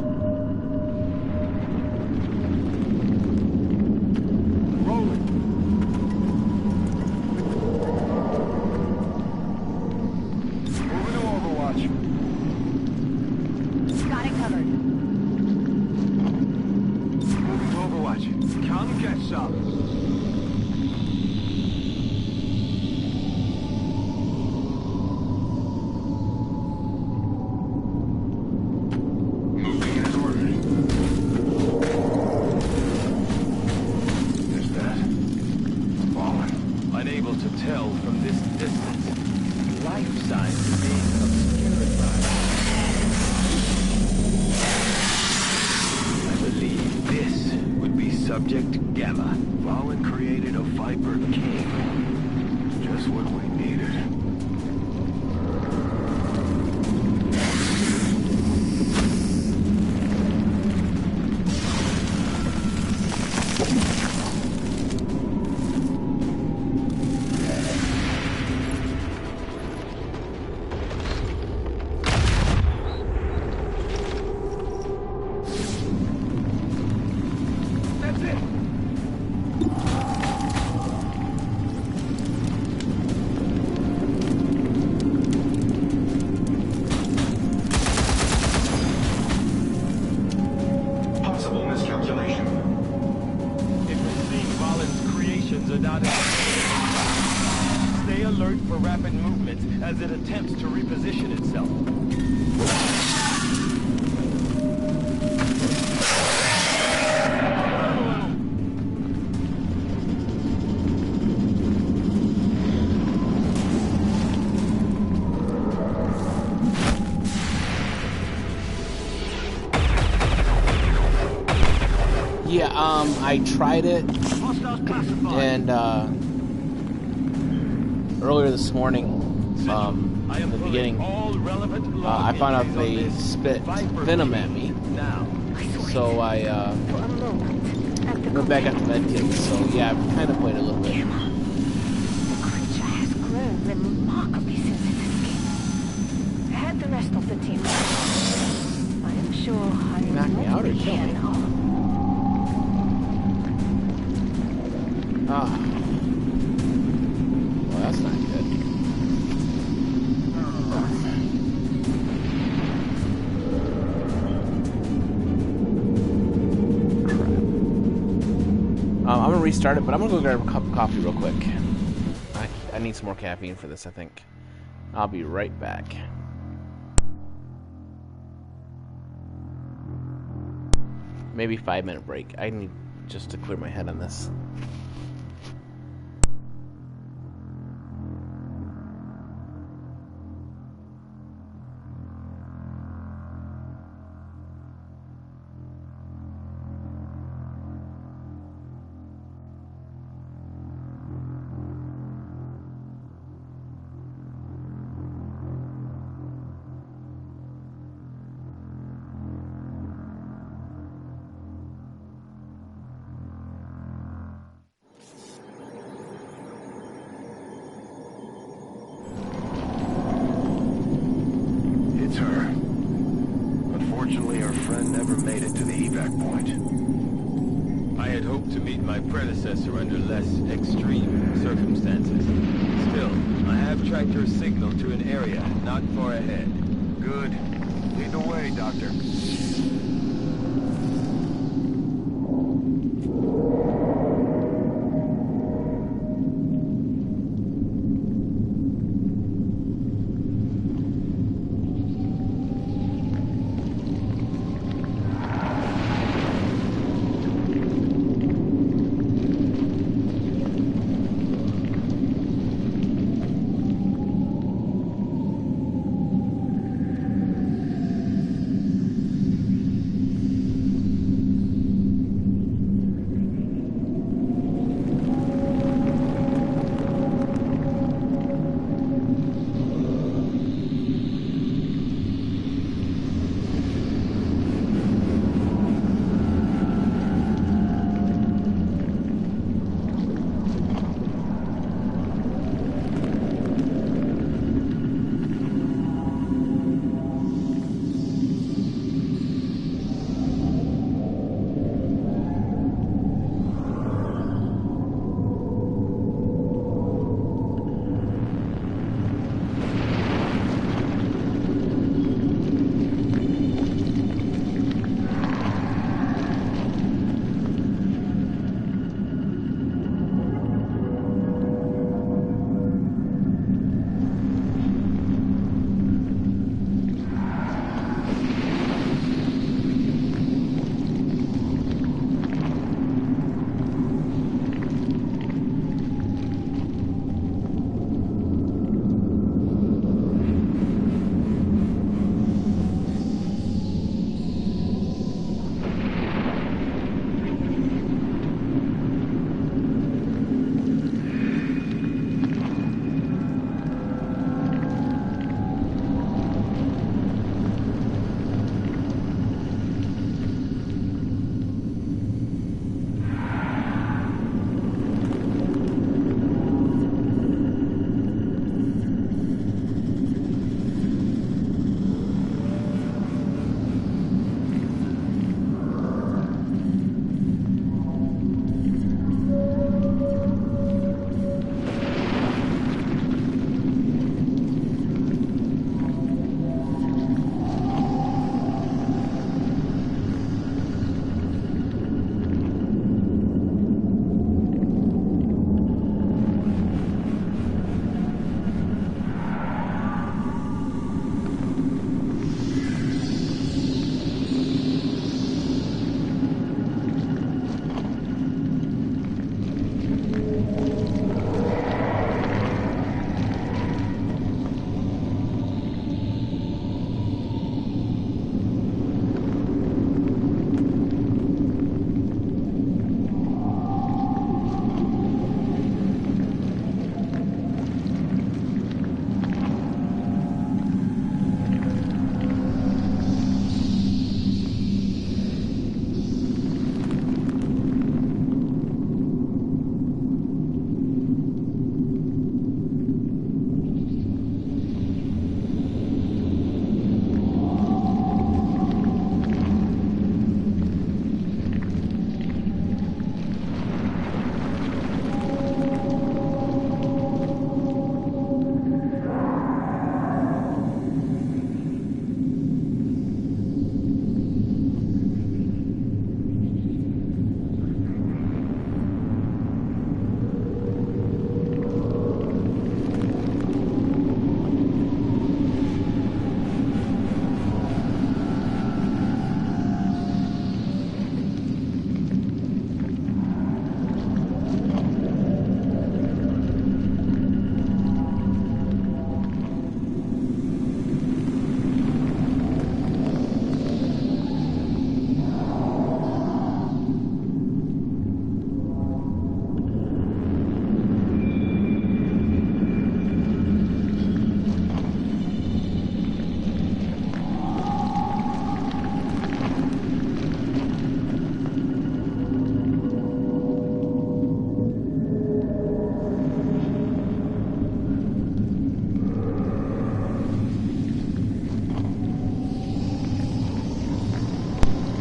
Subject Gamma. Fallen created a Viper King. Just what we needed. Stay alert for rapid movements as it attempts to reposition itself. Yeah, I tried it, and earlier this morning, in the beginning, I found out they spit venom at me, so I went back after medkits. So yeah, I've kind of played a little bit. The creature has grown remarkably since it escaped. Had the rest of the team. I am sure I Knock me out or kill me? now. Ah. Well, that's not good. I'm gonna restart it, but I'm gonna go grab a cup of coffee real quick. I need some more caffeine for this, I think. I'll be right back. Maybe 5-minute break. I need just to clear my head on this. Unfortunately, our friend never made it to the evac point. I had hoped to meet my predecessor under less extreme circumstances. Still, I have tracked her signal to an area not far ahead. Good. Lead the way, Doctor.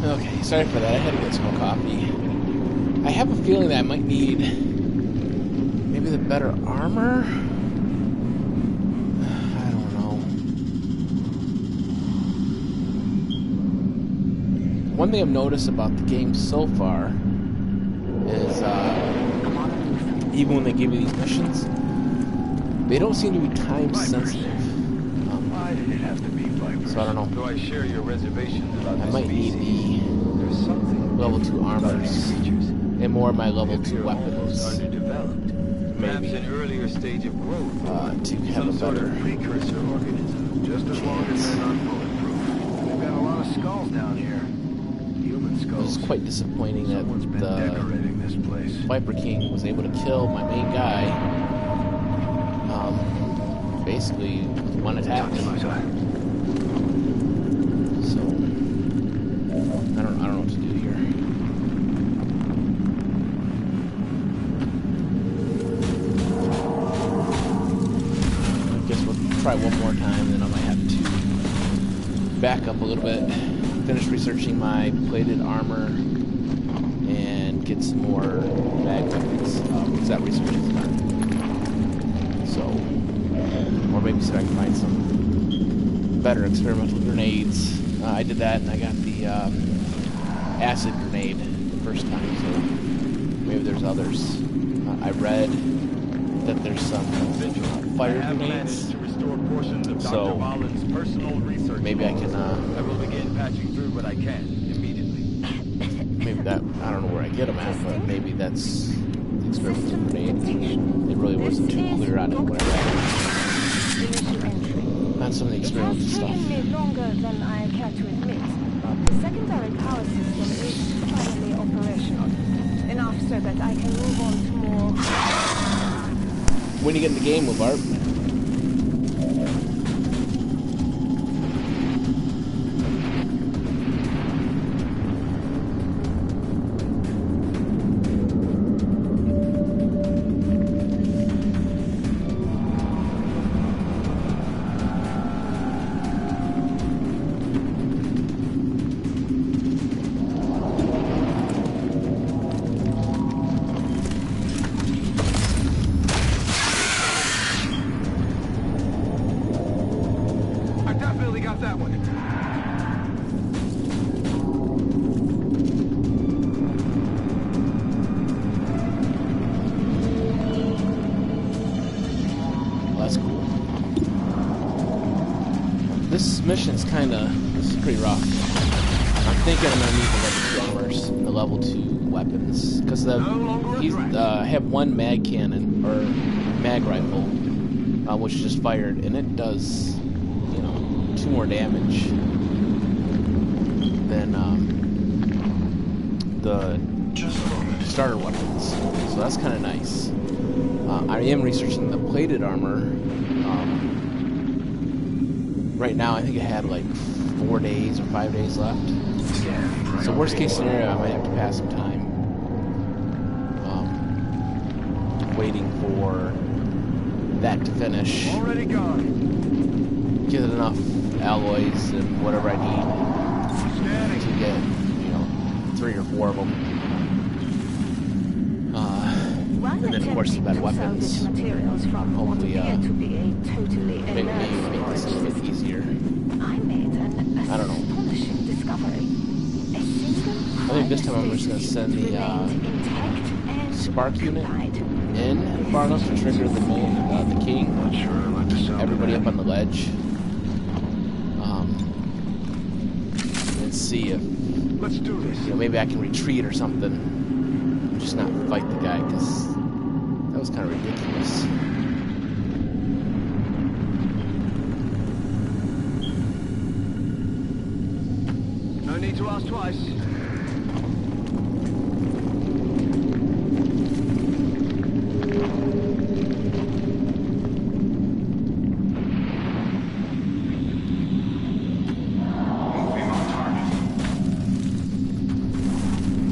Okay, sorry for that. I had to get some more coffee. I have a feeling that I might need maybe the better armor. I don't know. One thing I've noticed about the game so far is even when they give you these missions, they don't seem to be time sensitive. Why did it have to be vipers? So I don't know. Do I share your reservations about I this might need species? There's something the level 2 armors creatures. and more of my level 2 They're almost weapons underdeveloped. Perhaps Maybe. an earlier stage of growth. to have Some a sort better. of precursor organism. Just as long as they're not bulletproof. We've got a lot of skulls down here. Human It skulls. was quite disappointing that Someone's been the decorating this place. Viper King was able to kill my main guy. Basically with one attack. So I don't know what to do here. I guess we'll try one more time, then I might have to back up a little bit, finish researching my plated armor, and get some more mag weapons, because that research is done. So, or maybe so I can find some better experimental grenades. I did that, and I got the acid grenade the first time, so maybe there's others. I read that there's some fire grenades, so maybe I can, I will begin patching through what I can immediately. maybe that, I don't know where I get them at, but maybe that's the experimental grenade. It really wasn't too clear on it when I read it. Not some of the experimental stuff. It has taken me longer than I care to admit. The secondary power system is finally operational. Enough so that I can move on to more... When you get in the game with Barb? Mission's this is pretty rough. I'm thinking I'm gonna need the level 2 armors, the level 2 weapons, because he's have one mag cannon or mag rifle, which is just fired, and it does, 2 more damage than the starter weapons. So that's kind of nice. I am researching the plated armor. Right now, I think it had like 4 days or 5 days left. So worst case scenario, I might have to pass some time waiting for that to finish. Already gone. Get enough alloys and whatever I need to get, 3 or 4 of them. And then, of course, the better weapons. Hopefully, maybe make this a little bit easier. I made an I don't know. astonishing discovery. I think this time I'm just going to send the spark unit in far enough to trigger the king. Everybody up on the ledge. And see if Let's do this. maybe I can retreat or something. And just not fight the guy, because that was kind of ridiculous. No need to ask twice.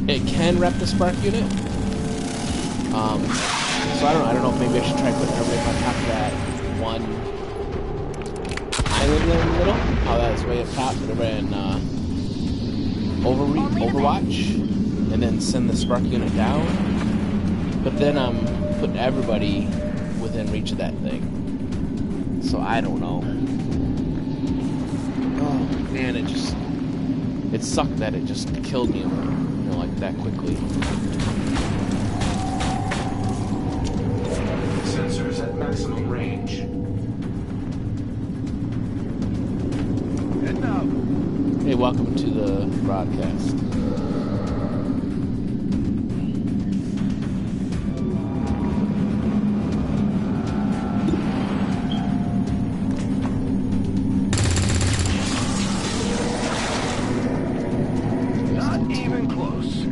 It can rep the spark unit. So I don't know if maybe I should try putting everybody on top of that one island there in the middle. How that's way up top, but everybody in Overwatch, and then send the spark unit down. But then I'm putting everybody within reach of that thing. So I don't know. Oh man, it sucked that it just killed me, like that quickly. Sensors at maximum range. Heading out. Hey, welcome to the broadcast. Not even close.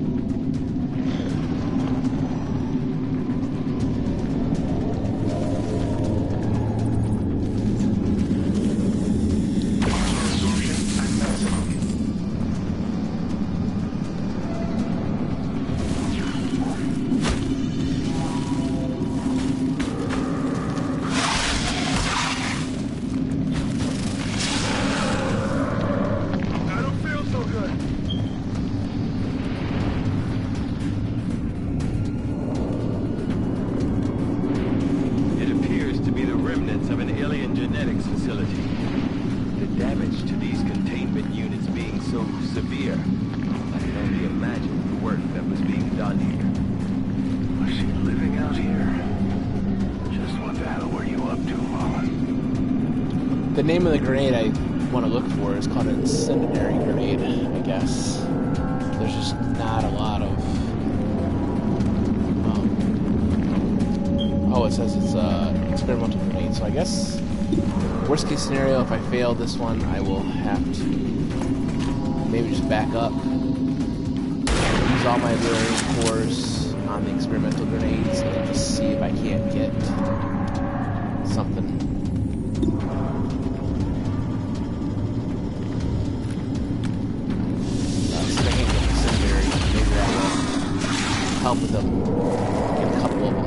The name of the grenade I want to look for is called an incendiary grenade, I guess. There's just not a lot of... oh, it says it's experimental grenade, so I guess worst case scenario, if I fail this one, I will have to maybe just back up, use all my ability cores on the experimental grenades, and then just see if I can't get something. Help with them. Get a couple of them.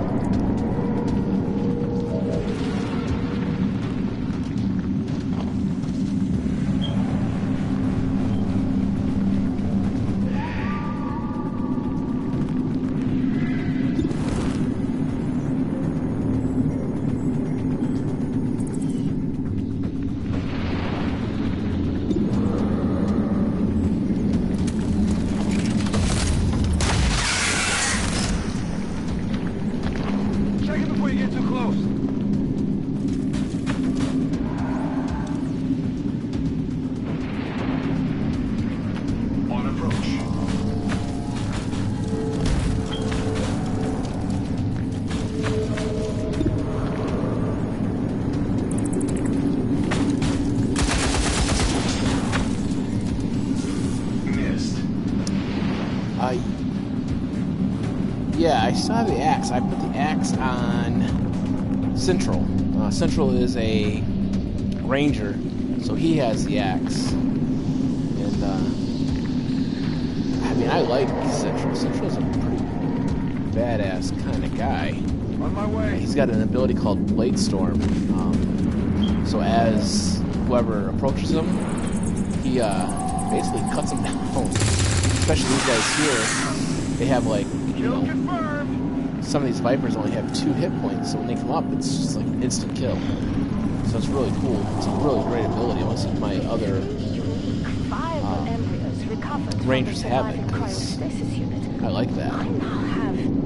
Yeah, I saw the axe. I put the axe on Central. Central is a ranger, so he has the axe. And, I mean, I like Central. Central's a pretty badass kind of guy. On my way. He's got an ability called Blade Storm. So as whoever approaches him, he basically cuts them down. Especially these guys here, they have like, you know, some of these Vipers only have 2 hit points, so when they come up, it's just like an instant kill. So it's really cool. It's a really great ability. I want to see if my other Rangers have it, because I like that. I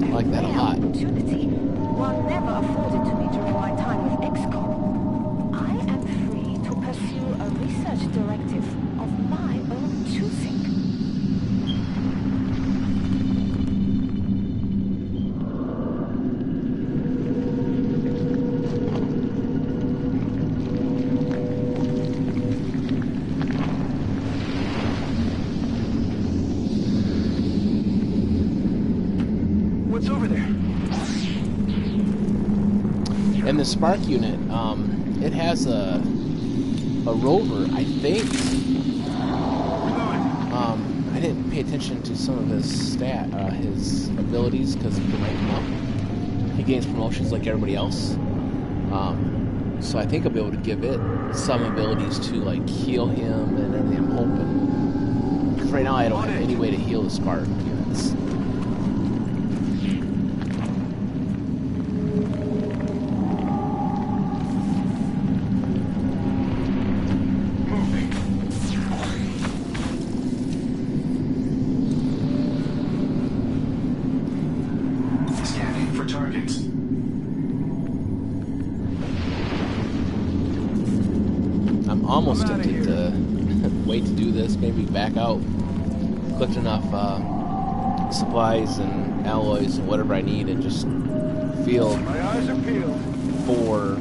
like that a lot. One never afforded to me during my time with Xcom. I am free to pursue a research directive of my own choosing. What's over there? And the Spark unit, it has a rover, I think. I didn't pay attention to some of his his abilities, because he might come up. He gains promotions like everybody else. So I think I'll be able to give it some abilities to like heal him and everything. I'm hoping. Because right now now I don't have any way to heal the spark units. Scanning for targets. I'm almost tempted to wait to do this, maybe back out, collect enough supplies and alloys and whatever I need, and just field My eyes are peeled. 4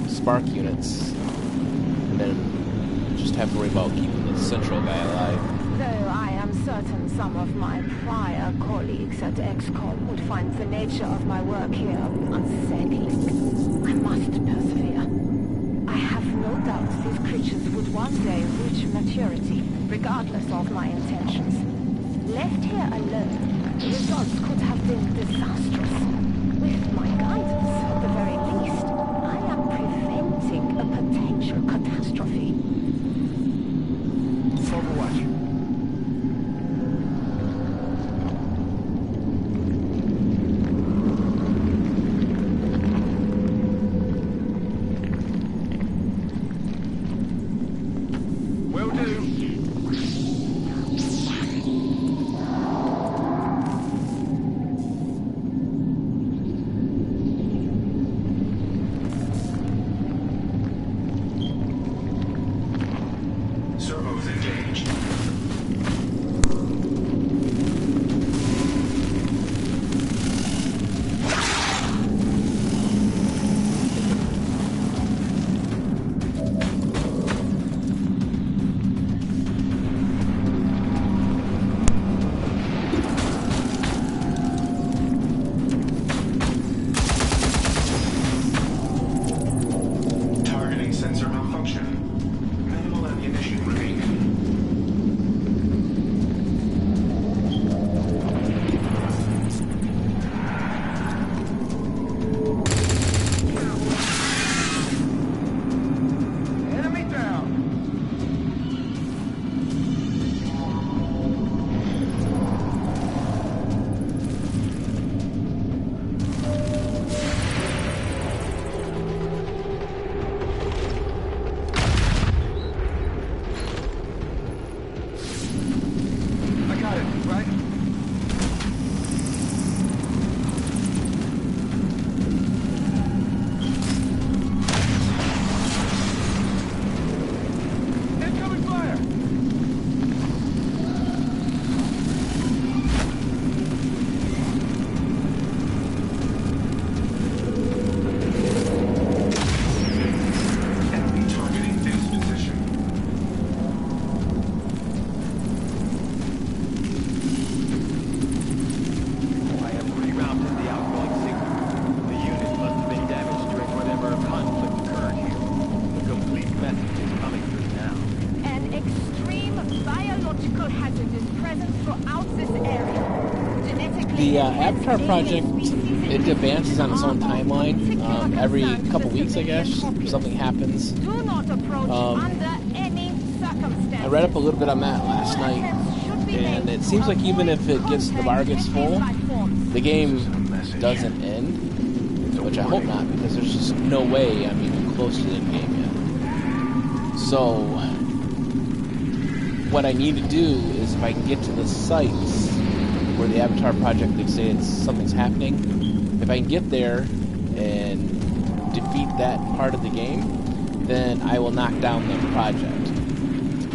spark units, and then just have to worry about keeping the central guy alive. Though I am certain some of my prior colleagues at Xcom would find the nature of my work here unsettling, I must persevere. I have no doubt these creatures would one day reach maturity, regardless of my intentions. Left here alone, the results could have been disastrous. With my guidance, at the very least, I am preventing a potential catastrophe. Overwatch. Will do. Servos engaged. Targeting sensor malfunction. Minimal ammunition remaining. Enemy down. I got it, right? Incoming fire! Enemy targeting this position. I have rerouted the outgoing signal. The unit must have been damaged during whatever conflict occurred here. The complete message is coming through now. An extreme biological hazard is present throughout this area. Genetically The enhanced Avatar alien project, species it advances on its own are of timeline. particular Every concern to couple the weeks, I guess, civilian populace. something happens. Do not approach under any circumstances. I read up a little bit on that last All night, attempts should be and made it to seems like even if it avoid gets the bar gets contact full, with life forms. the game doesn't end, which I hope not, because there's just no way I'm even close to the end game yet. So, what I need to do is, if I can get to the sites where the Avatar project, they say something's happening, if I can get there and defeat that part of the game, then I will knock down the project.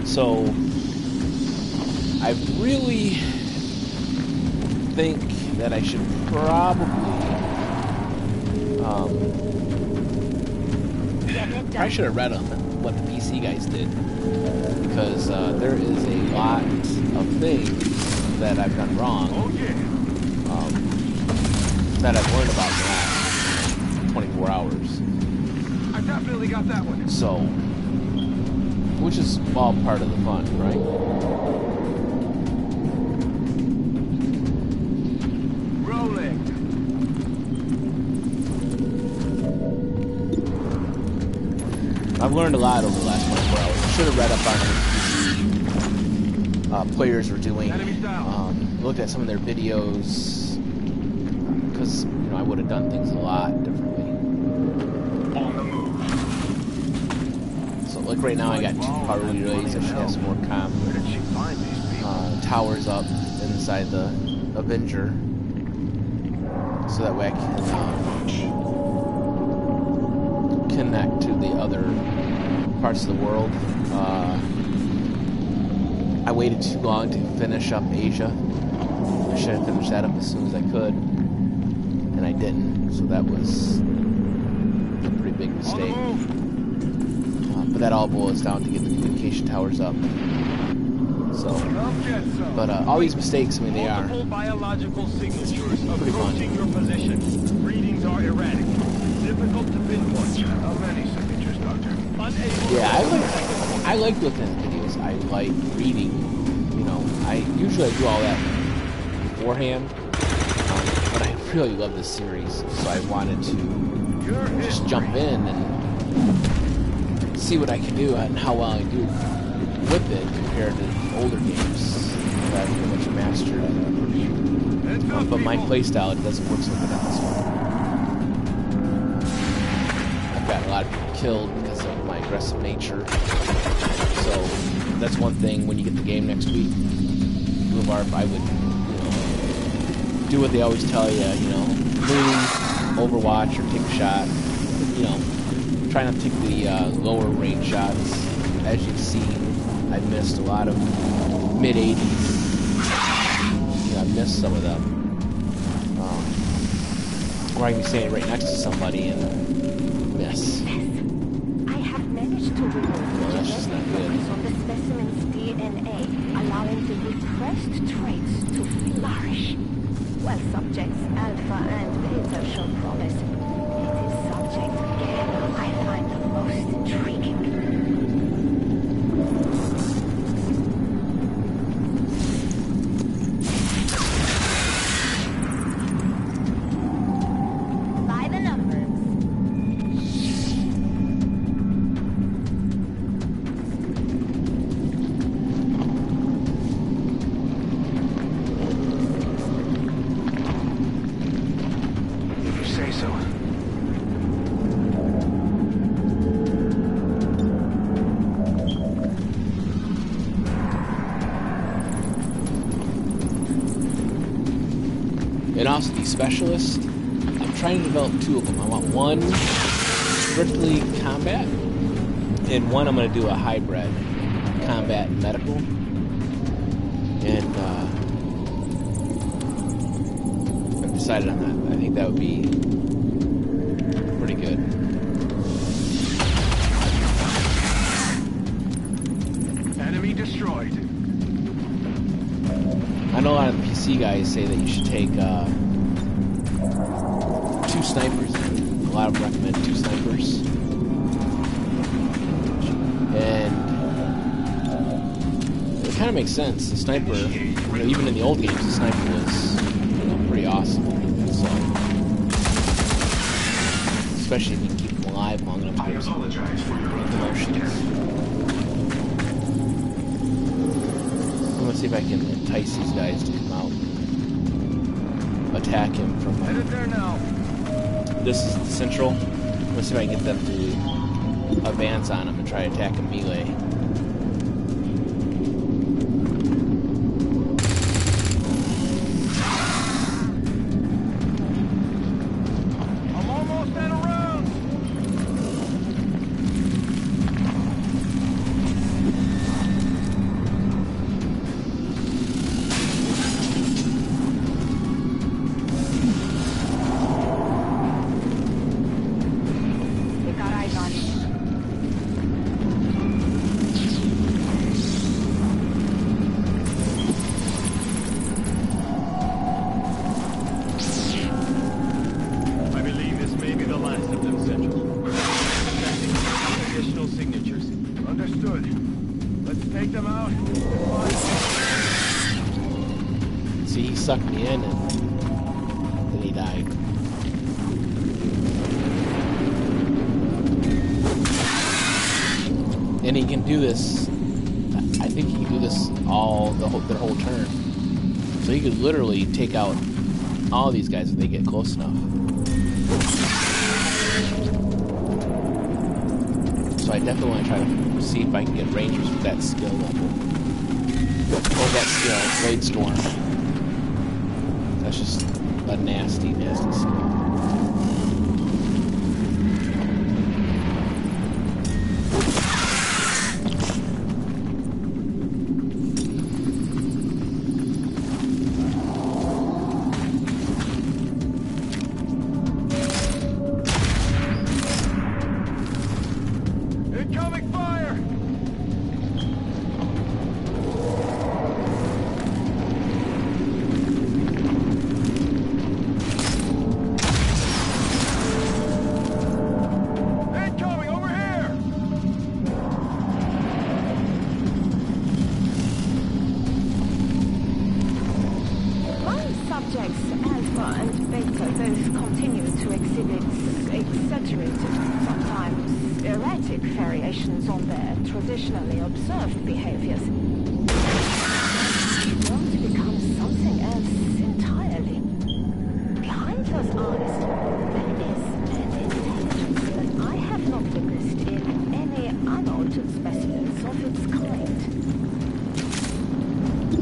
So, I really think that I should probably I should have read what the PC guys did, because there is a lot of things that I've done wrong that I've learned about in the last 24 hours. I definitely got that one. So, which is all part of the fun, right? Rolling. I've learned a lot over the last 24 hours. I should have read up on players were doing. Looked at some of their videos because I would have done things a lot differently. On the move. So like right now, I got 2 power relays. I should have some more towers up inside the Avenger, so that way I can connect to the other parts of the world. I waited too long to finish up Asia. I should have finished that up as soon as I could, and I didn't, so that was a pretty big mistake. But that all boils down to get the communication towers up. So, but all these mistakes, I mean, they are biological signatures pretty fun. your position. Readings are erratic. Difficult to pinpoint. How many signatures, Doctor? Yeah, I like looking at videos. I like reading. I usually do all that beforehand, but I really love this series, so I wanted to just jump in and see what I can do and how well I do with it compared to older games that I've pretty much mastered. But my playstyle, it doesn't work so good on this one. I've got a lot of people killed because of my aggressive nature. So that's one thing when you get the game next week. I would, do what they always tell you, move, overwatch, or take a shot. Try not to take the lower range shots. As you've seen, I've missed a lot of mid-80s. I've missed some of them. Or I can be standing right next to somebody and miss. I have managed to remove the genetic codes of the specimen's DNA, allowing the repressed traits to flourish. While subjects Alpha and Beta show promise, it is subject Gamma I find the most intriguing. By the numbers. And also the specialist, I'm trying to develop 2 of them. I want one strictly combat, and one I'm going to do a hybrid, combat and medical. And I've decided on that. I think that would be pretty good. Enemy destroyed. I know a lot of the PC guys say that you should take 2 snipers. A lot of them recommend 2 snipers. And it kind of makes sense. The sniper, even in the old games, the sniper was pretty awesome. So, especially if you can keep them alive long enough to get some promotions. Let's see if I can entice these guys to come out, attack him from. This is the central. Let's see if I can get them to advance on him and try to attack him melee. I'm almost out of rounds. See, he sucked me in and then he died. And he can do this. I think he can do this their whole turn. So he could literally take out all these guys if they get close enough. So I definitely want to try to see if I can get rangers with that skill level. Or that skill, Blade Storm. That's just a nasty, nasty skill. Traditionally observed behaviors. Want to become something else entirely. Behind those eyes, there is an intelligence that I have not witnessed in any unaltered specimens of its kind.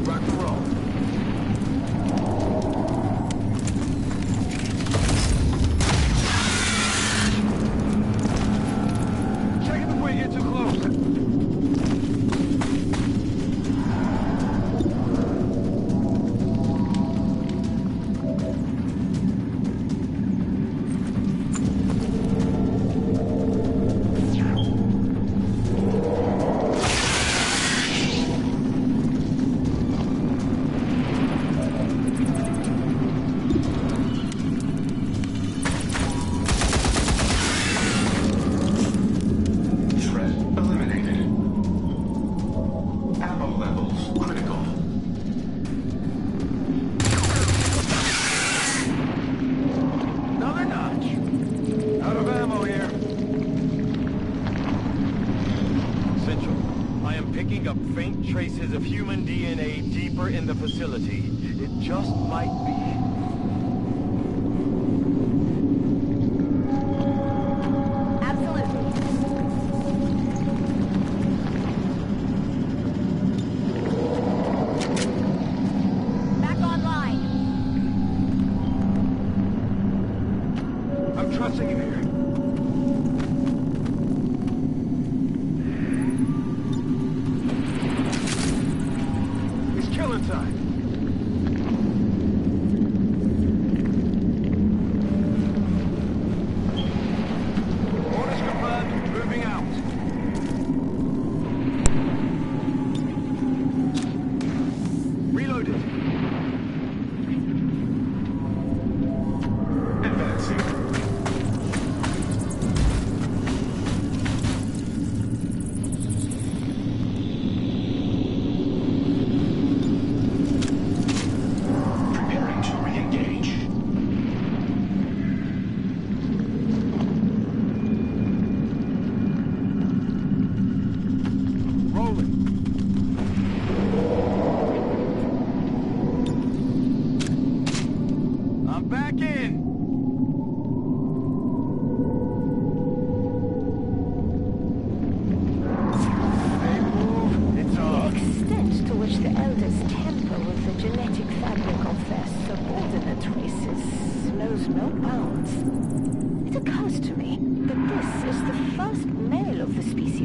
Rock and roll. Traces of human DNA deeper in the facility. It just might be. Absolutely. Back online. I'm trusting you here. Time. Orders confirmed. Moving out. Reloaded. Advancing.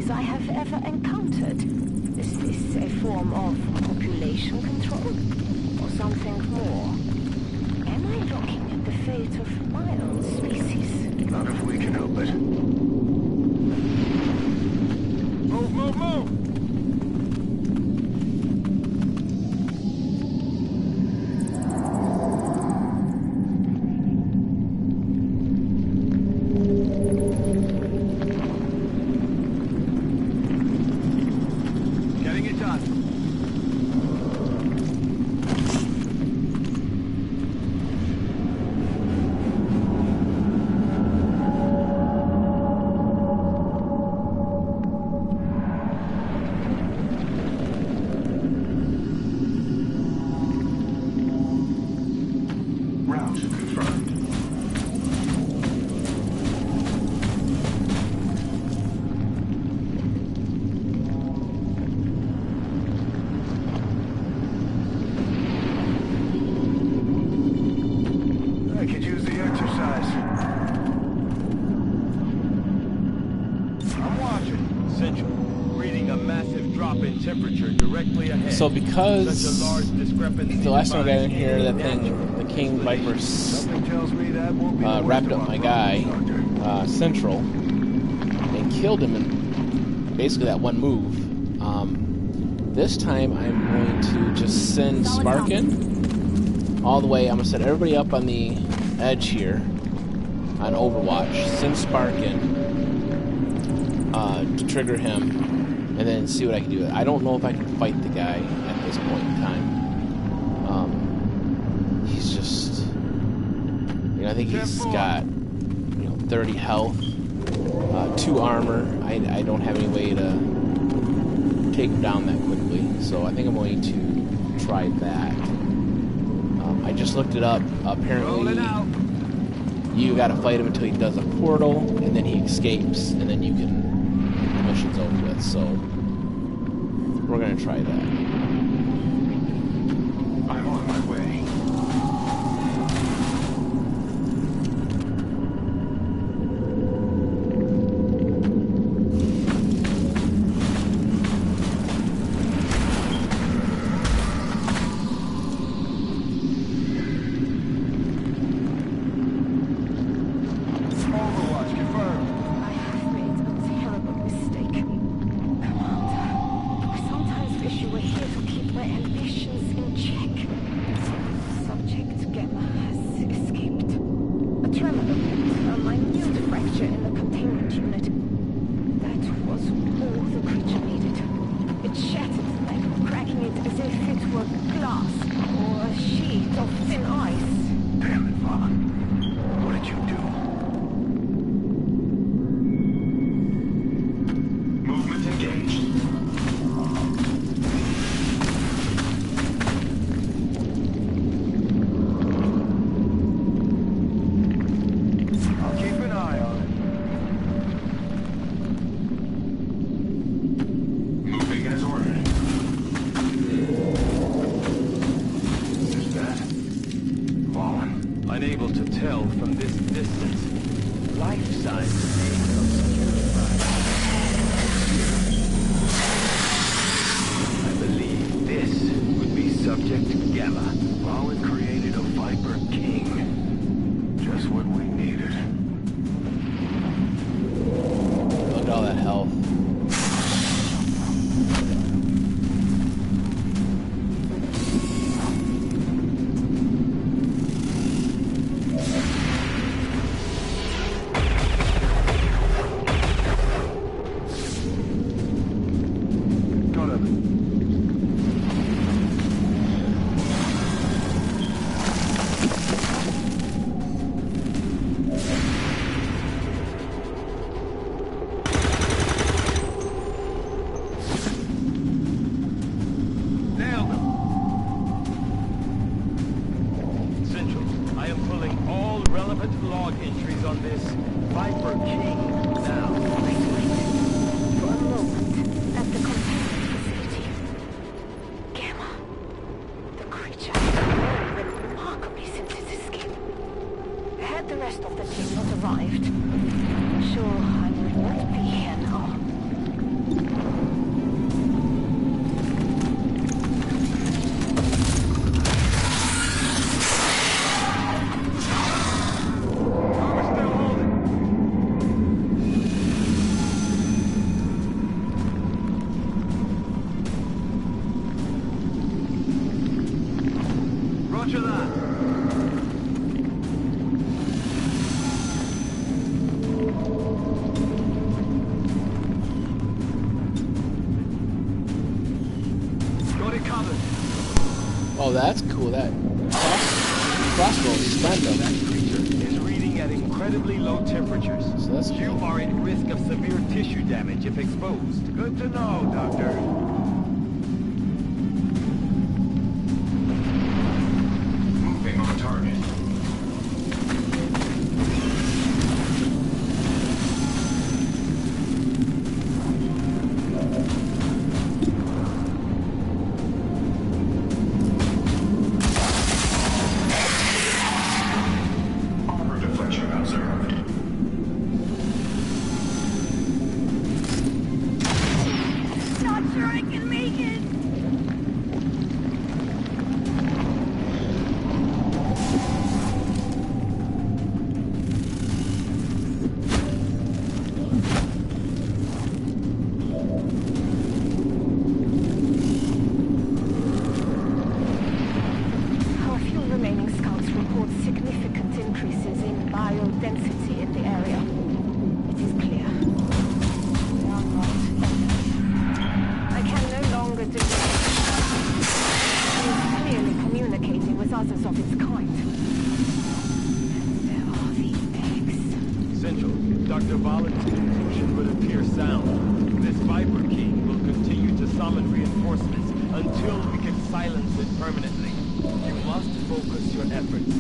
I have ever encountered. Is this a form of population control? Or something more? Am I looking at the fate of my own species? Not if we can help it. Move, move, move! ahead. So because Such a large discrepancy the last time I got in defies here, any that thing, natural the King Viper, Something tells me that won't be the worst wrapped of up our my guy, problems, Doctor. Central, and killed him in basically that one move. This time I'm going to just send Sparkin all the way. I'm going to set everybody up on the edge here on Overwatch. Send Sparkin to trigger him, and then see what I can do. I don't know if I can fight the guy at this point in time. He's just, you know, I think he's got, 30 health, 2 armor. I don't have any way to take him down that quickly, so I think I'm going to try that. I just looked it up. Apparently, you got to fight him until he does a portal, and then he escapes, and then you can. The mission's over with. So we're gonna try that. I'm on my way. Unable to tell from this distance. Life-size remains of secure I believe this would be Subject Gamma. Fallen created a Viper King. Just what we needed. Look at all that health. Oh, that's cool. That crossbow is random. That creature is reading at incredibly low temperatures. So that's you cool. are at risk of severe tissue damage if exposed. Good to know, Doctor. Moving on target. Not sure I others of its kind. There are the eggs. Central, Dr. Valen's conclusion would appear sound. This Viper King will continue to summon reinforcements until we can silence it permanently. You must focus your efforts.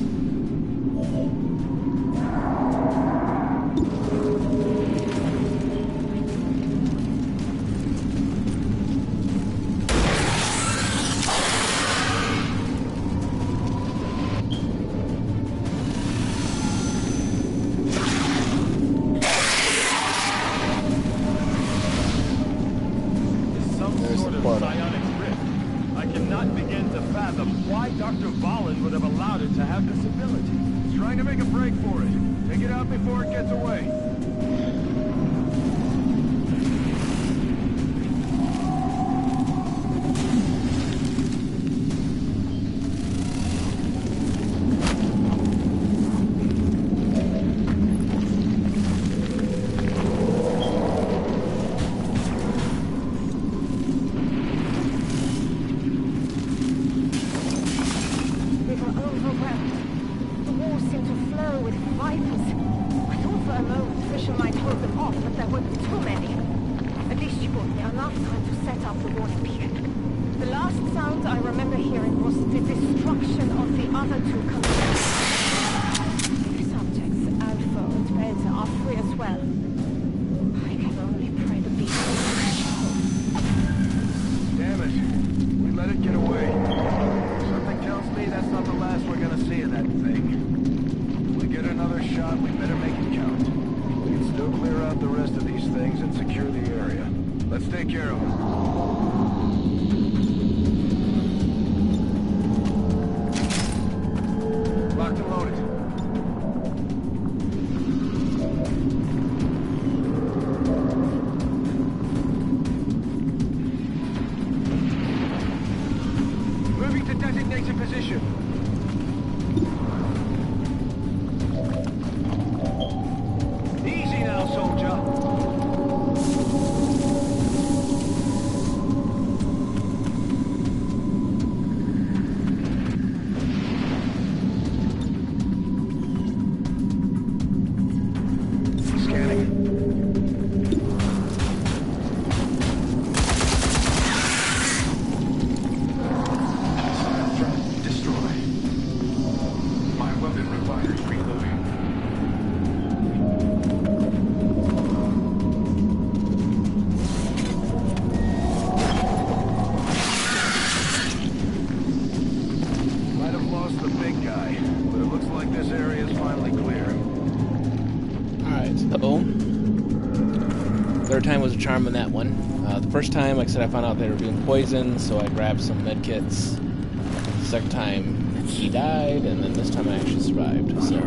Third time was a charm on that one. The first time, like I said, I found out they were being poisoned, so I grabbed some med kits. The second time, he died, and then this time I actually survived. So,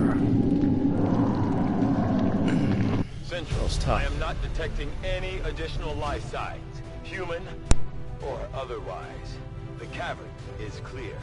Central, I am not detecting any additional life signs, human or otherwise. The cavern is clear.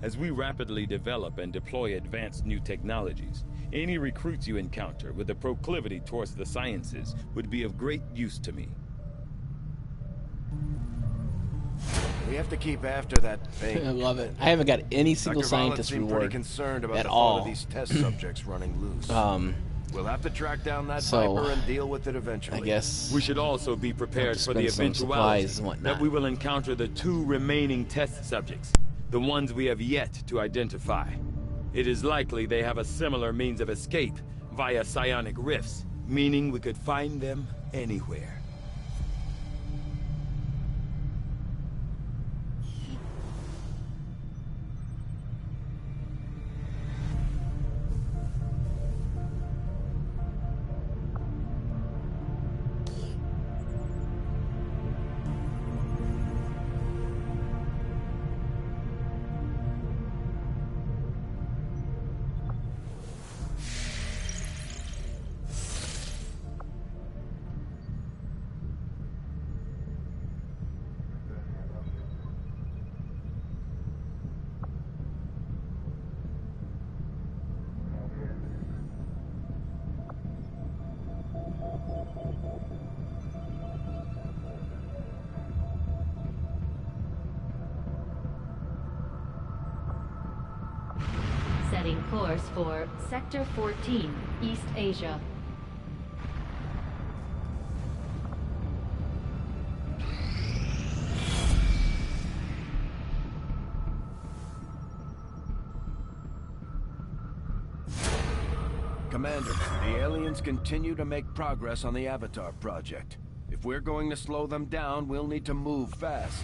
As we rapidly develop and deploy advanced new technologies, any recruits you encounter with a proclivity towards the sciences would be of great use to me. We have to keep after that thing. I love it. I haven't got any single Dr. scientist seemed reward pretty concerned about at the all. thought of these test subjects running loose. We'll have to track down that So, Viper and deal with it eventually. I guess We should also be prepared for the spend some supplies eventuality and whatnot. that we will encounter the 2 remaining test subjects, the ones we have yet to identify. It is likely they have a similar means of escape via psionic rifts, meaning we could find them anywhere. Setting course for Sector 14, East Asia. Commander, the aliens continue to make progress on the Avatar project. If we're going to slow them down, we'll need to move fast.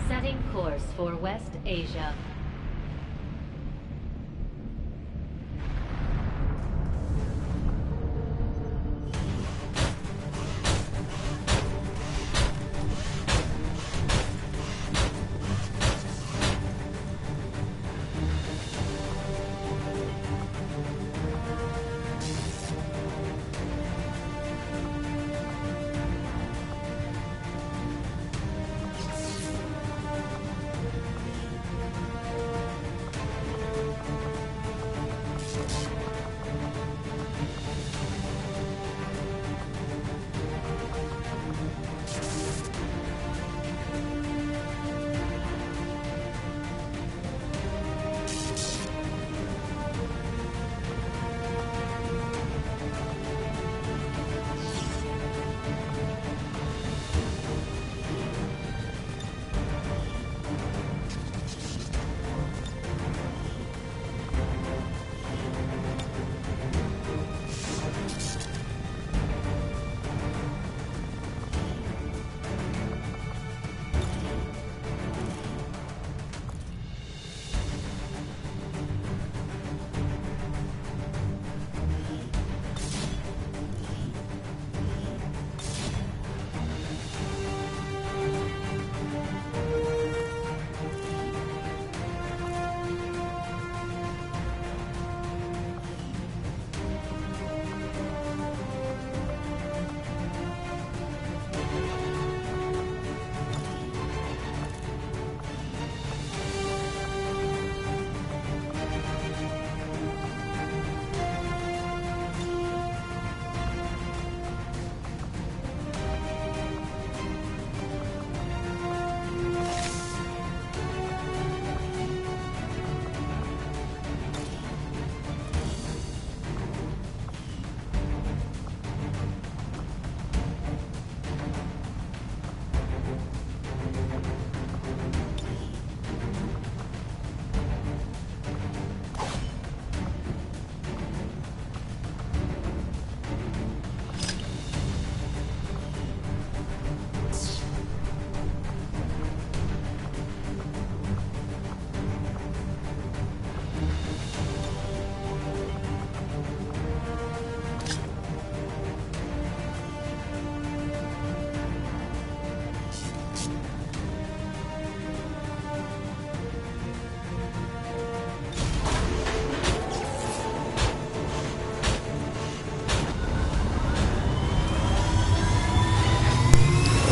Setting course for West Asia.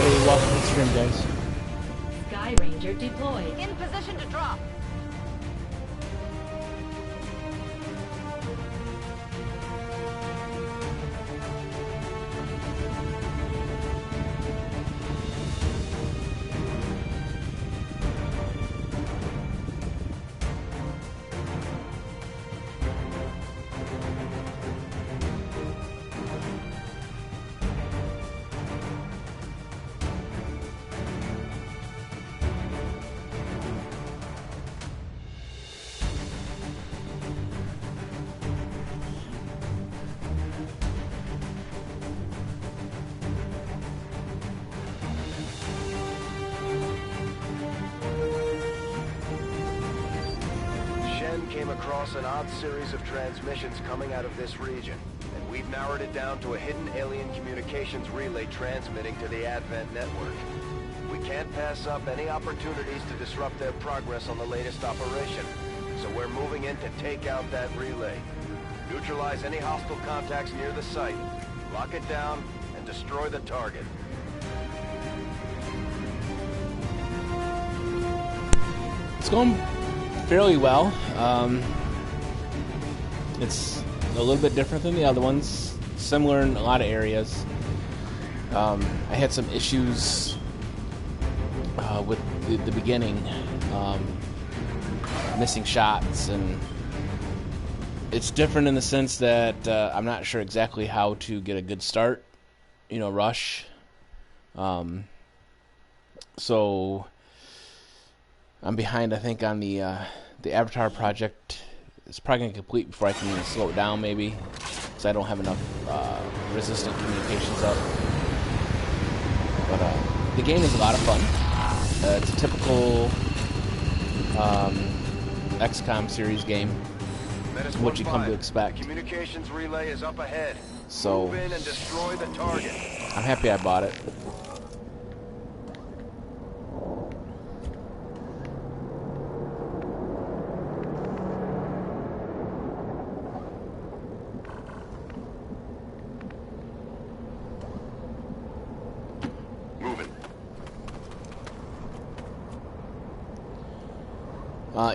Hey, welcome to the stream, guys. Sky Ranger deployed. In position to drop. Came across an odd series of transmissions coming out of this region, and we've narrowed it down to a hidden alien communications relay transmitting to the Advent network. We can't pass up any opportunities to disrupt their progress on the latest operation, so we're moving in to take out that relay. Neutralize any hostile contacts near the site, lock it down, and destroy the target. It's going fairly well. It's a little bit different than the other ones, similar in a lot of areas. I had some issues with the beginning, missing shots, and it's different in the sense that I'm not sure exactly how to get a good start, rush. So I'm behind, I think, on the Avatar project. It's probably going to complete before I can slow it down, maybe, because I don't have enough resistant communications up. But the game is a lot of fun. It's a typical XCOM series game, what you come to expect. Communications relay is up ahead. So move in and destroy the target. I'm happy I bought it.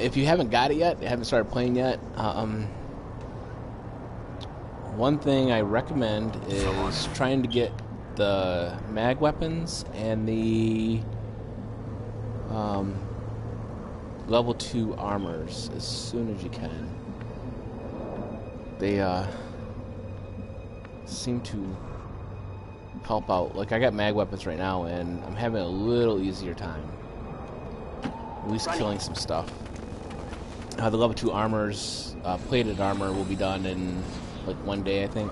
If you haven't got it yet, haven't started playing yet, one thing I recommend is trying to get the mag weapons and the level 2 armors as soon as you can. They seem to help out. Like, I got mag weapons right now, and I'm having a little easier time. At least killing some stuff. The level 2 armors, plated armor, will be done in like one day, I think.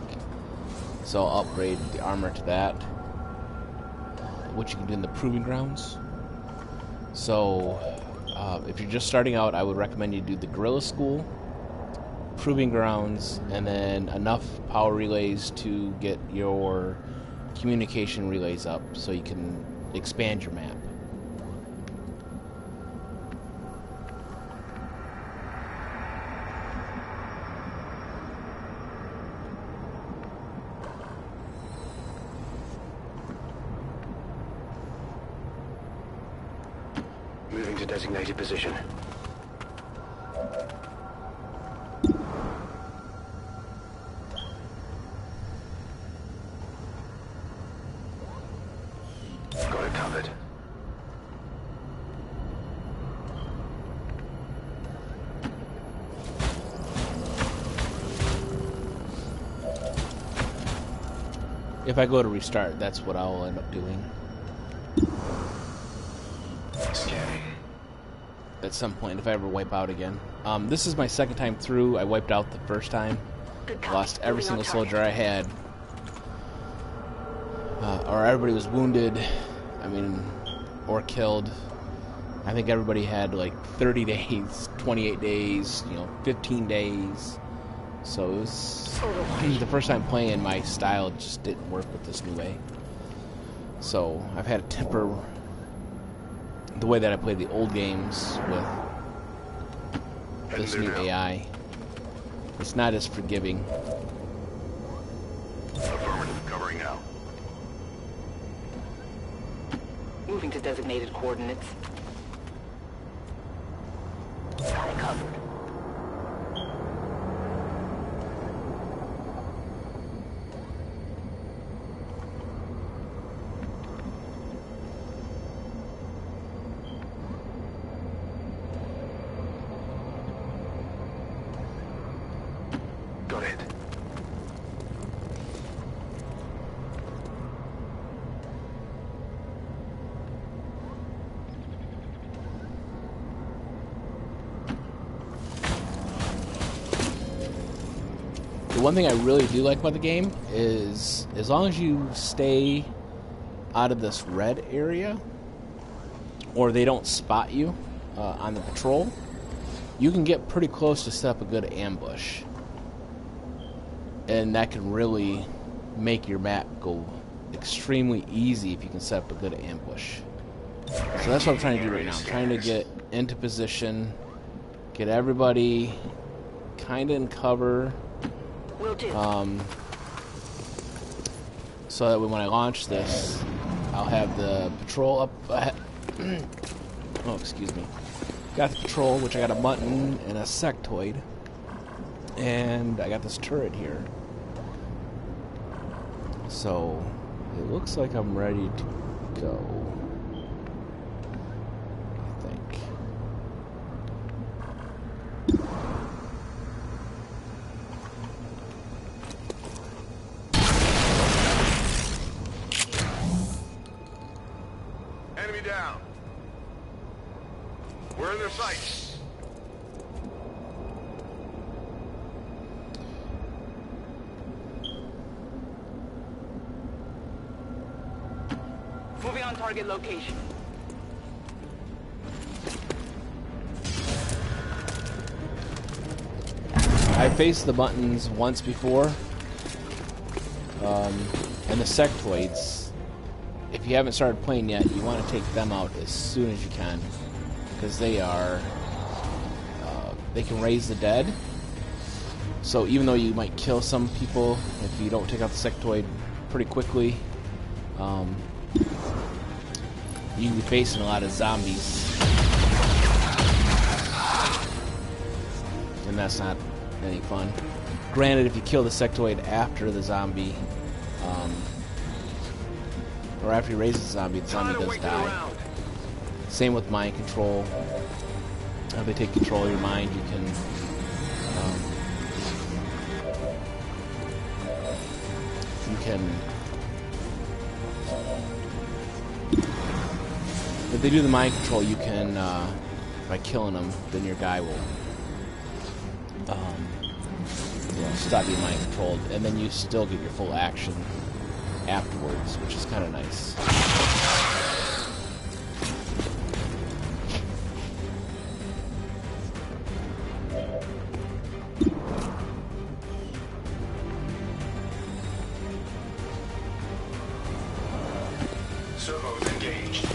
So I'll upgrade the armor to that, which you can do in the proving grounds. So if you're just starting out, I would recommend you do the Guerrilla School, proving grounds, and then enough power relays to get your communication relays up so you can expand your map. Moving to designated position. Got it covered. If I go to restart, that's what I'll end up doing. Scanning. At some point, if I ever wipe out again. This is my second time through. I wiped out the first time. Lost every single soldier I had. Or everybody was wounded. Or killed. I think everybody had like 30 days, 28 days, 15 days. So it was the first time playing, my style just didn't work with this new way. So I've had to temper the way that I play the old games with this new AI. It's not as forgiving. Affirmative, covering now. Moving to designated coordinates. Got it covered. Go ahead. The one thing I really do like about the game is as long as you stay out of this red area or they don't spot you on the patrol, you can get pretty close to set up a good ambush. And that can really make your map go extremely easy if you can set up a good ambush. So that's what I'm trying to do right now. I'm trying to get into position, get everybody kind of in cover. Will do. So that when I launch this, I'll have the patrol up ahead. Oh, excuse me. Got the patrol, which I got a button and a sectoid. And I got this turret here. So, it looks like I'm ready to go. I think. Enemy down. We're in their sights. Moving on target location. I faced the buttons once before. And the sectoids, if you haven't started playing yet, you want to take them out as soon as you can. Because they are... they can raise the dead. So even though you might kill some people if you don't take out the sectoid pretty quickly, you can be facing a lot of zombies. And that's not any fun. Granted, if you kill the sectoid after the zombie, or after you raise the zombie does die. Same with mind control. If they take control of your mind, you can if they do the mind control, you can by killing them, then your guy will stop being mind controlled, and then you still get your full action afterwards, which is kind of nice. Servos engaged.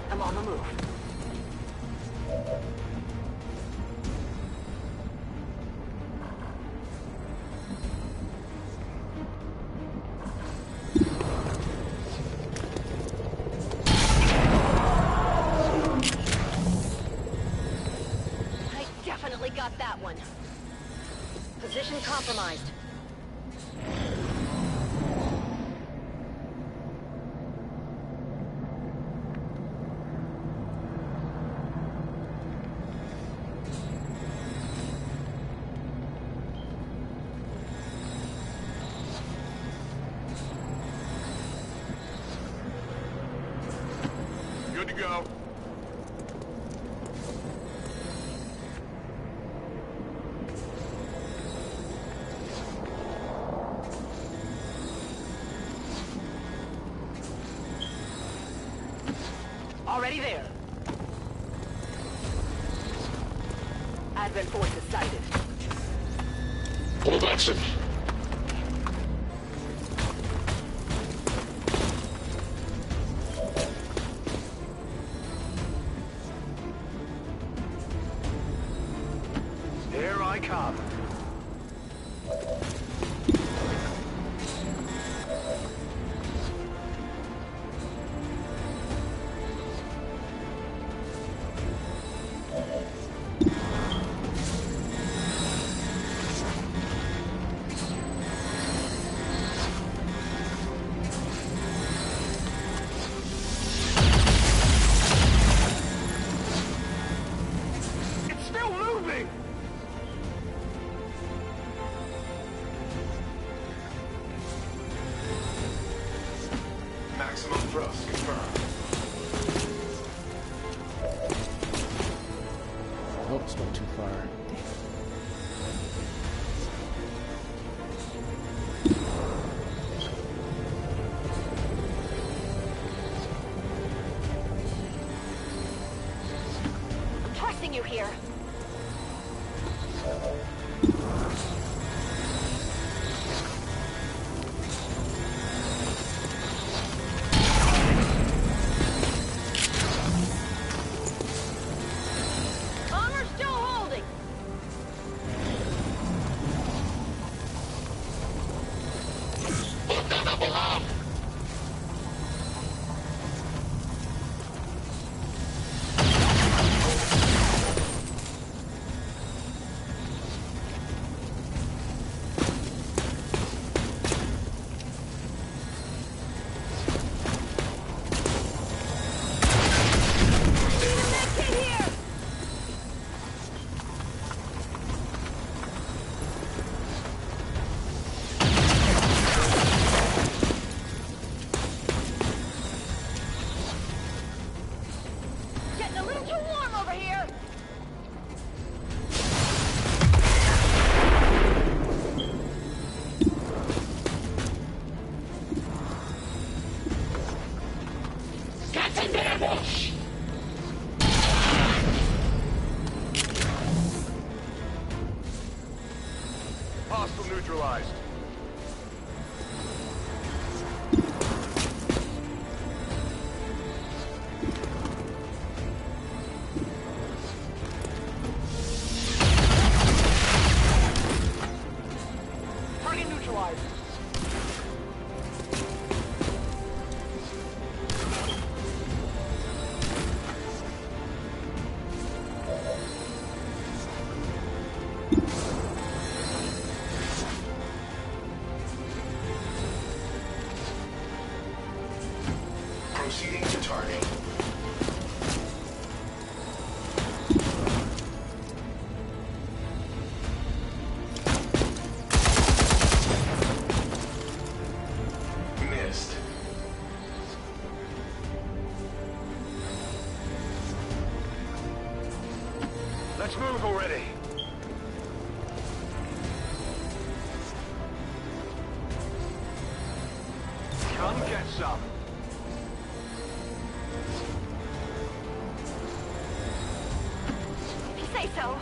I'm on the move. I definitely got that one. Position compromised. Good to go. Already there. Advent forces sighted. Well, that's it. Here I come. Maximum thrust confirmed. Oops, went too far. I'm trusting you here. Armor still holding. Getting a little too warm over here. Hostile neutralized. Target neutralized. Proceeding to target. Missed. Let's move already. Come get some. If you say so.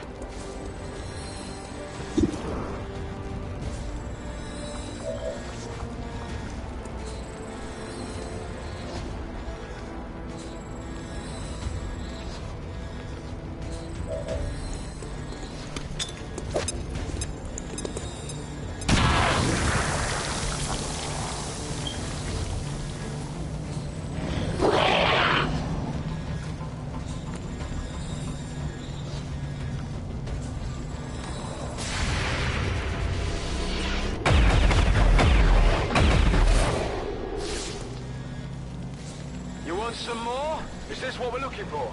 You want some more? Is this what we're looking for?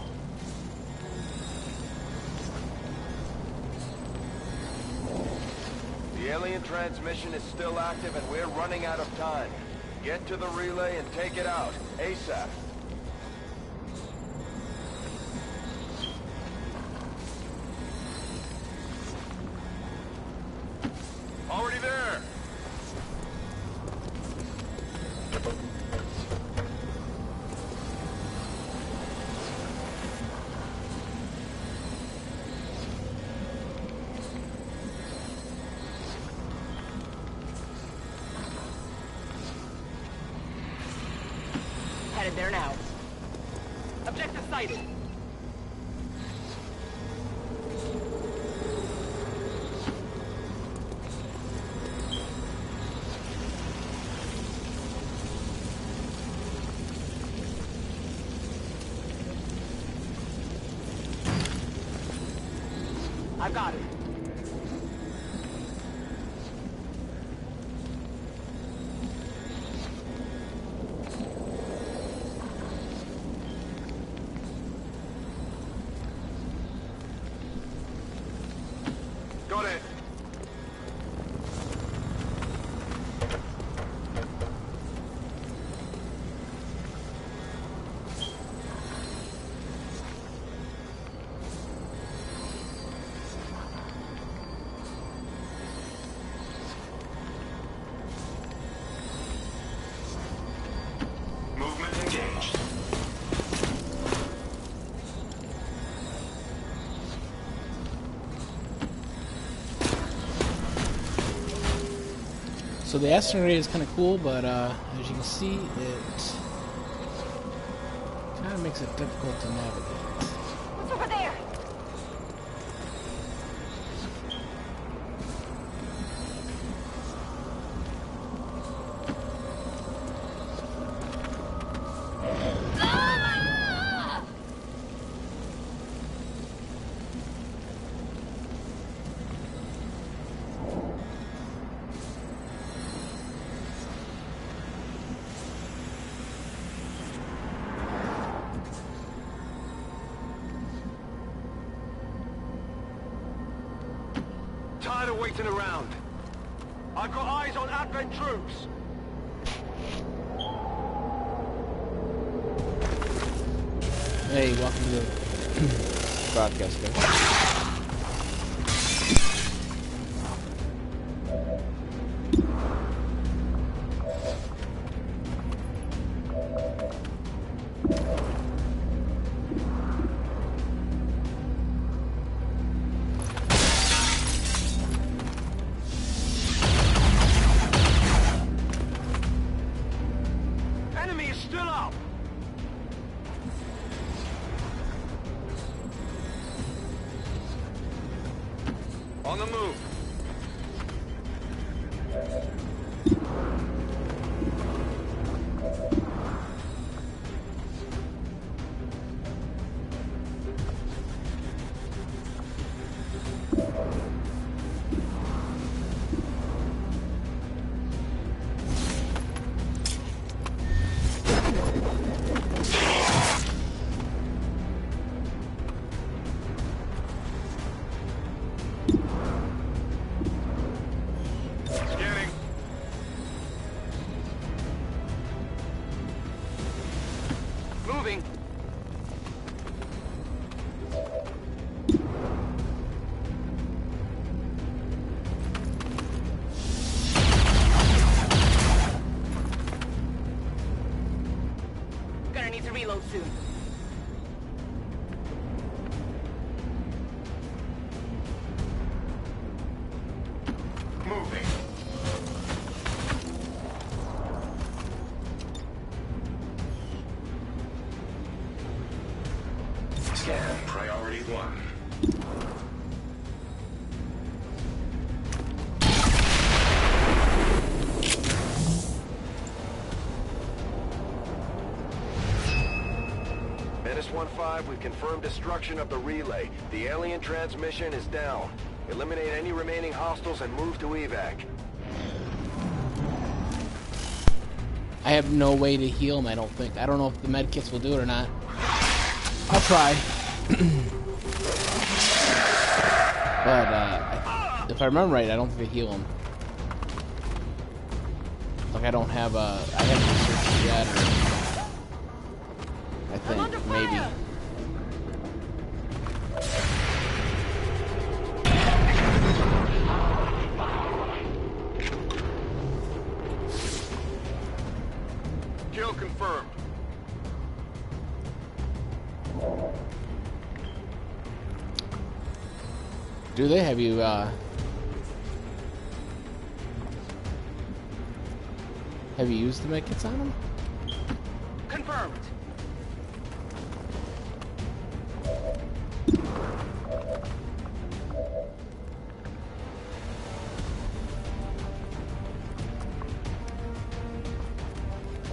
The alien transmission is still active and we're running out of time. Get to the relay and take it out, ASAP. Already there! I've got it. Got it. Movement engaged. So the asteroid array is kind of cool, but as you can see, it kind of makes it difficult to navigate. What's over there? Tired of waiting around. I've got eyes on Advent troops. Hey, welcome to the broadcast, guys. Enemy is still up. On the move. Scanning. Moving. Gonna need to reload soon. Moving. Scan priority 1. Menace 1-5, we've confirmed destruction of the relay. The alien transmission is down. Eliminate any remaining hostiles and move to evac. I have no way to heal him, I don't think. I don't know if the med kits will do it or not. I'll try. But, if I remember right, I don't think they heal him. Like, I don't have I haven't researched it yet, or... I think, maybe. Kill confirmed. Do they have you, have you used the medkits on them? Confirmed.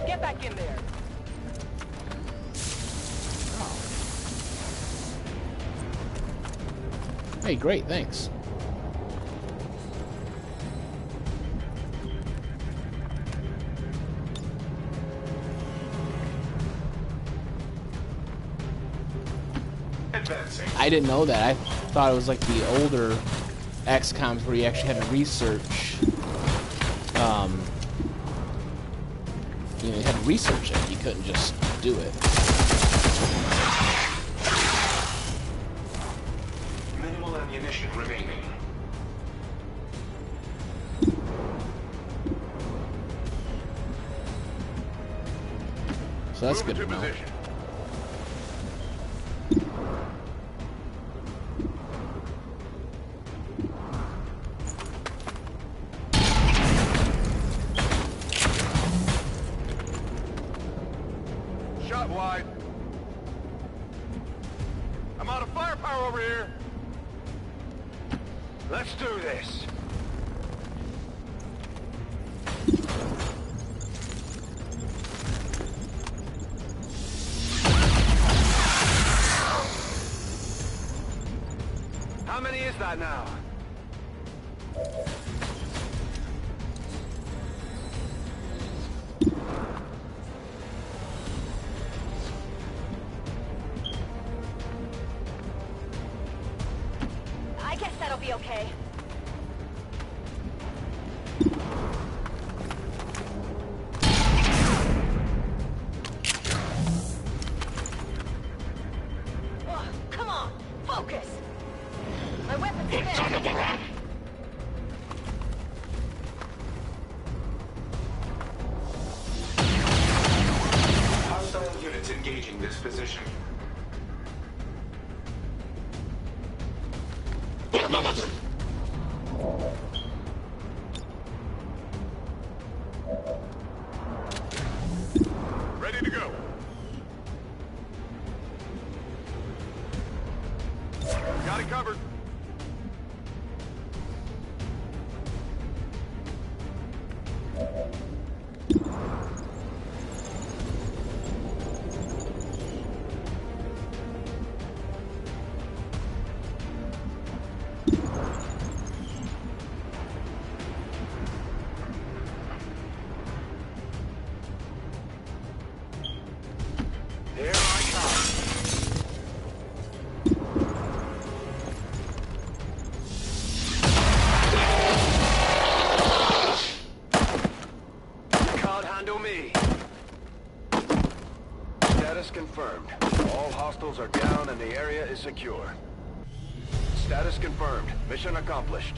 Get back in there. Hey, great, thanks. I didn't know that. I thought it was like the older XComs where you actually had to research. You know, you had to research it. You couldn't just do it. Minimal ammunition remaining. So that's good to know. Position. Shot wide. I'm out of firepower over here. Let's do this. How many is that now? I guess that'll be okay. Oh, come on, focus. My weapon's fixed. Hostile units engaging this position. Ready to go. Got it covered. Here I come. Can't handle me. Status confirmed. All hostiles are down and the area is secure. Status confirmed. Mission accomplished.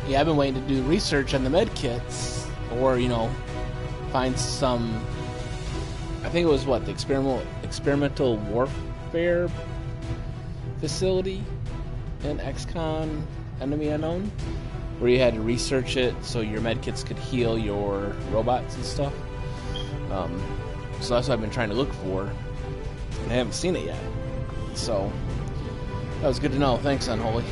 Yeah, I've been waiting to do research on the med kits, or you know, find some. I think it was what the experimental warfare facility in XCOM Enemy Unknown, where you had to research it so your med kits could heal your robots and stuff. So that's what I've been trying to look for, and I haven't seen it yet. So that was good to know. Thanks, Unholy.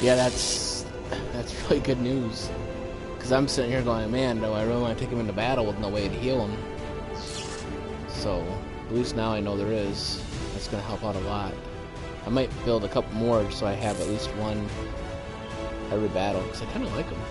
Yeah, that's really good news. Because I'm sitting here going, man, do I really want to take him into battle with no way to heal him? So, at least now I know there is. That's going to help out a lot. I might build a couple more so I have at least one every battle, because I kind of like them.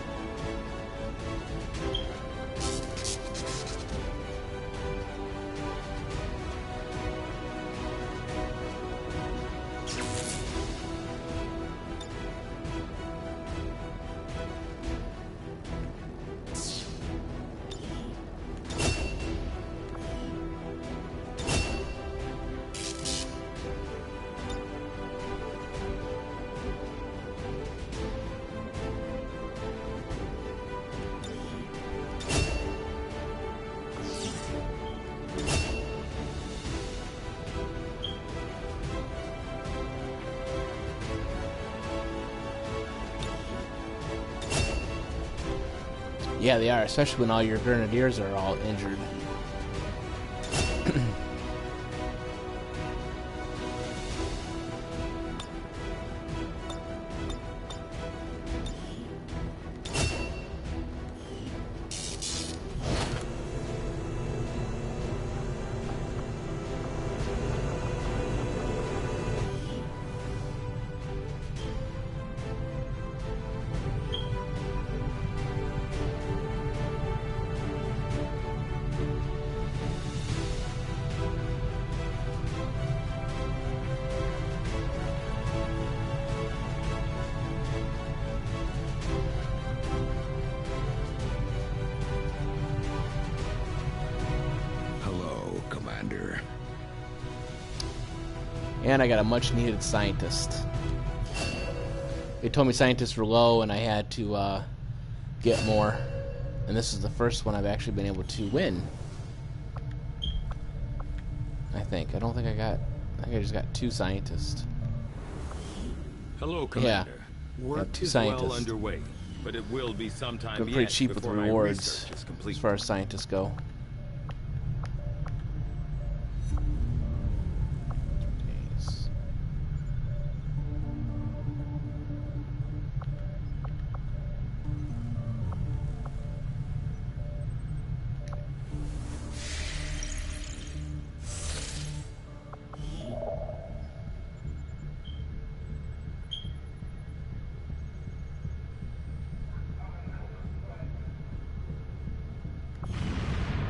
Yeah, they are, especially when all your grenadiers are all injured. And I got a much-needed scientist. They told me scientists were low and I had to get more. And this is the first one I've actually been able to win. I think. I don't think I got... I think I just got 2 scientists. Hello, Commander. Yeah. Work is well underway, but it will be sometime yet. Been pretty cheap with rewards as far as scientists go.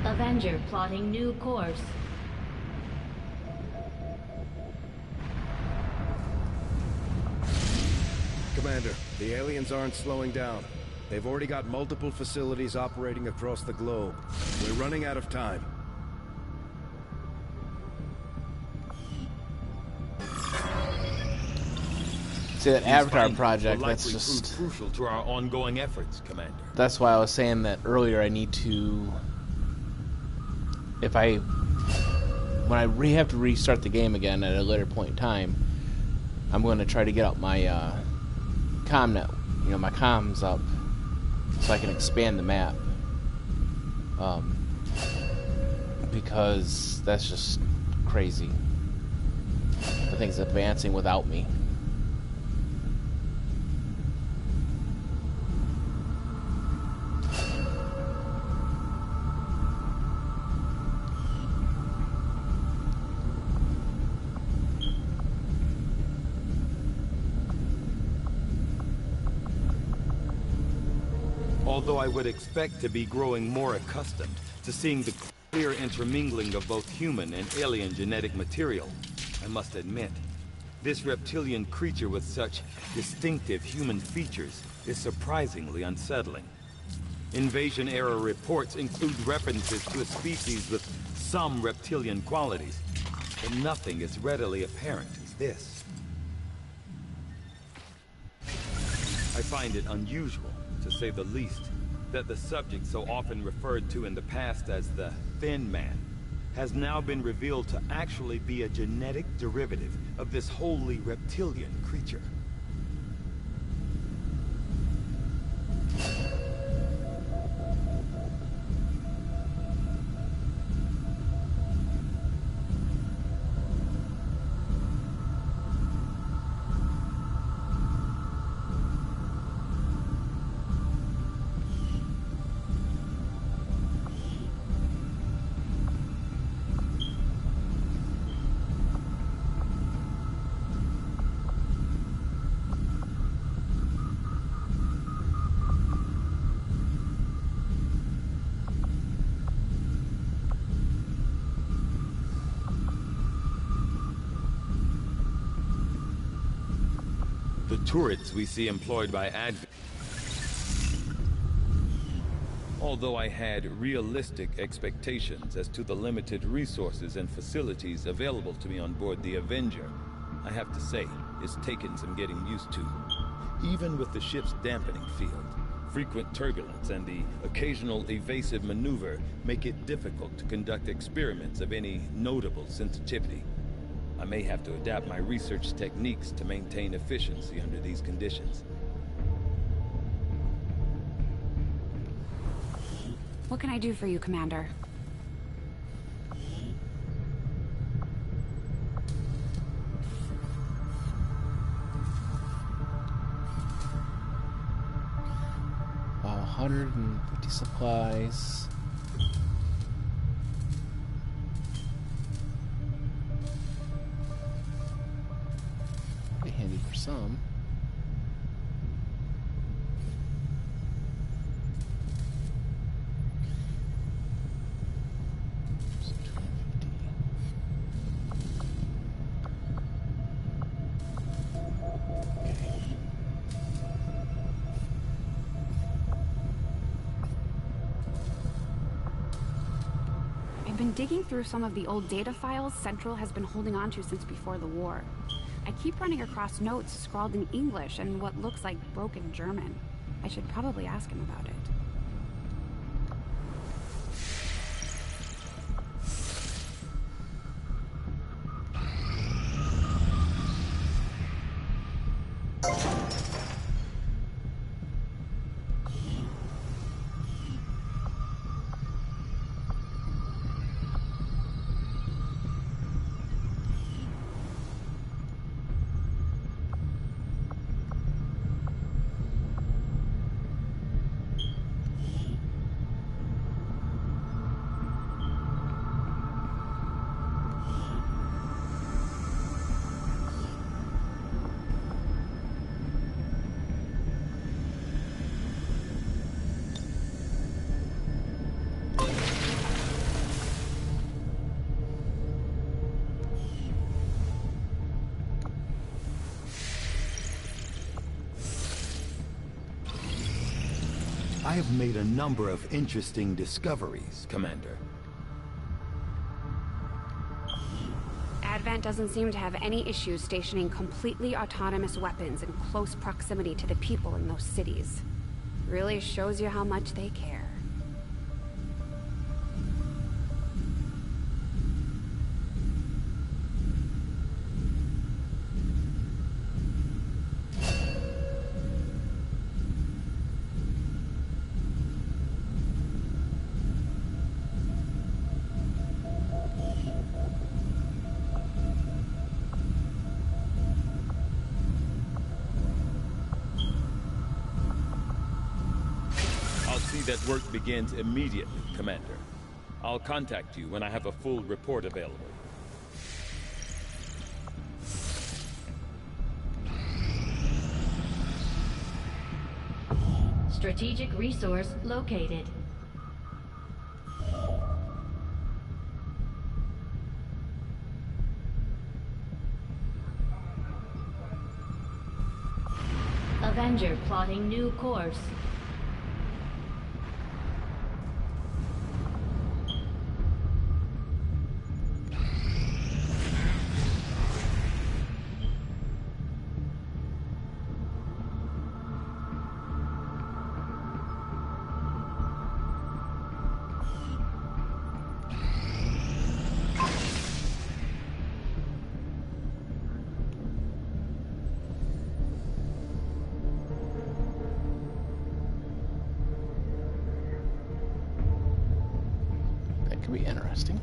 Avenger plotting new course. Commander, the aliens aren't slowing down. They've already got multiple facilities operating across the globe. We're running out of time. See, that Avatar project, that's just crucial to our ongoing efforts, Commander. That's why I was saying that earlier. I need to, when I have to restart the game again at a later point in time, I'm going to try to get out my ComNet, my comms up, so I can expand the map. Because that's just crazy. The thing's advancing without me. Although I would expect to be growing more accustomed to seeing the clear intermingling of both human and alien genetic material, I must admit, this reptilian creature with such distinctive human features is surprisingly unsettling. Invasion-era reports include references to a species with some reptilian qualities, but nothing as readily apparent as this. I find it unusual, to say the least, that the subject so often referred to in the past as the Thin Man has now been revealed to actually be a genetic derivative of this wholly reptilian creature. The turrets we see employed by Advent. Although I had realistic expectations as to the limited resources and facilities available to me on board the Avenger, I have to say, it's taken some getting used to. Even with the ship's dampening field, frequent turbulence and the occasional evasive maneuver make it difficult to conduct experiments of any notable sensitivity. I may have to adapt my research techniques to maintain efficiency under these conditions. What can I do for you, Commander? Wow, 150 supplies. Be handy for some. I've been digging through some of the old data files Central has been holding on to since before the war. I keep running across notes scrawled in English and what looks like broken German. I should probably ask him about it. I have made a number of interesting discoveries, Commander. Advent doesn't seem to have any issues stationing completely autonomous weapons in close proximity to the people in those cities. Really shows you how much they care. That work begins immediately, Commander. I'll contact you when I have a full report available. Strategic resource located. Avenger plotting new course. Could be interesting.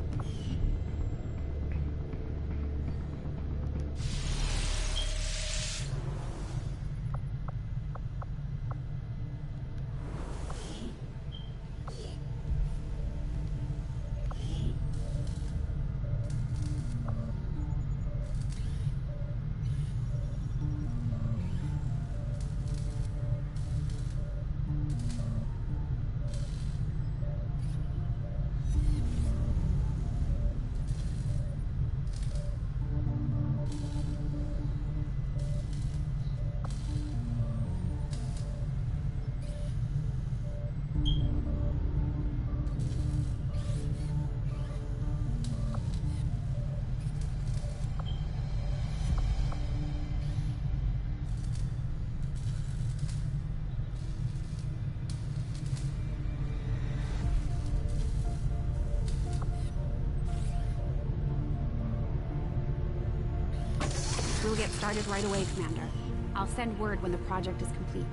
We'll get started right away, Commander. I'll send word when the project is complete.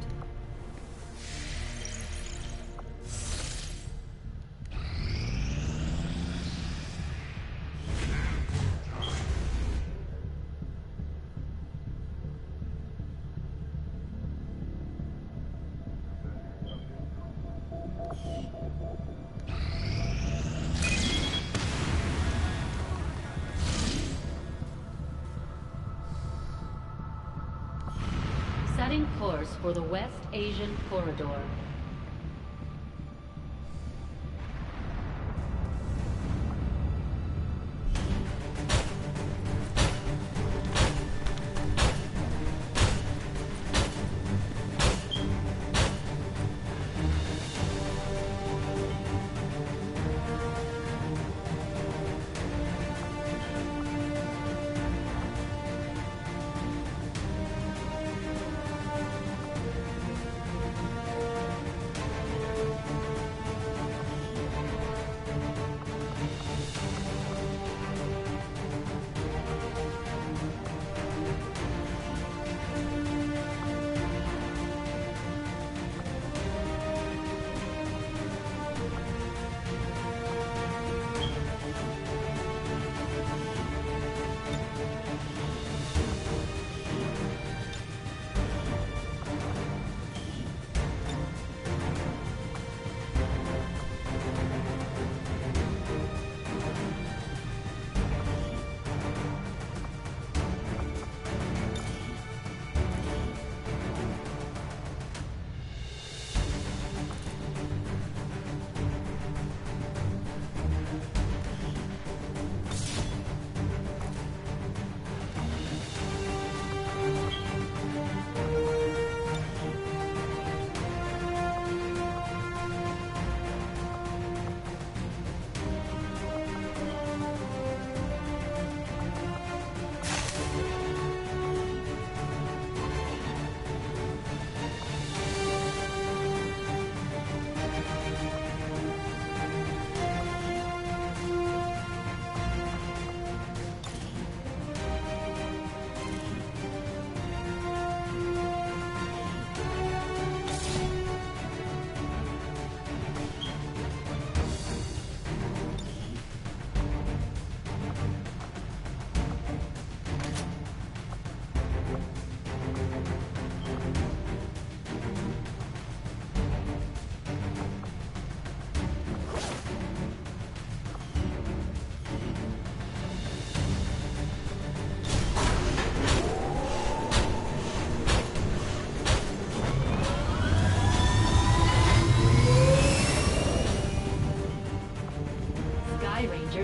Setting course for the West Asian Corridor.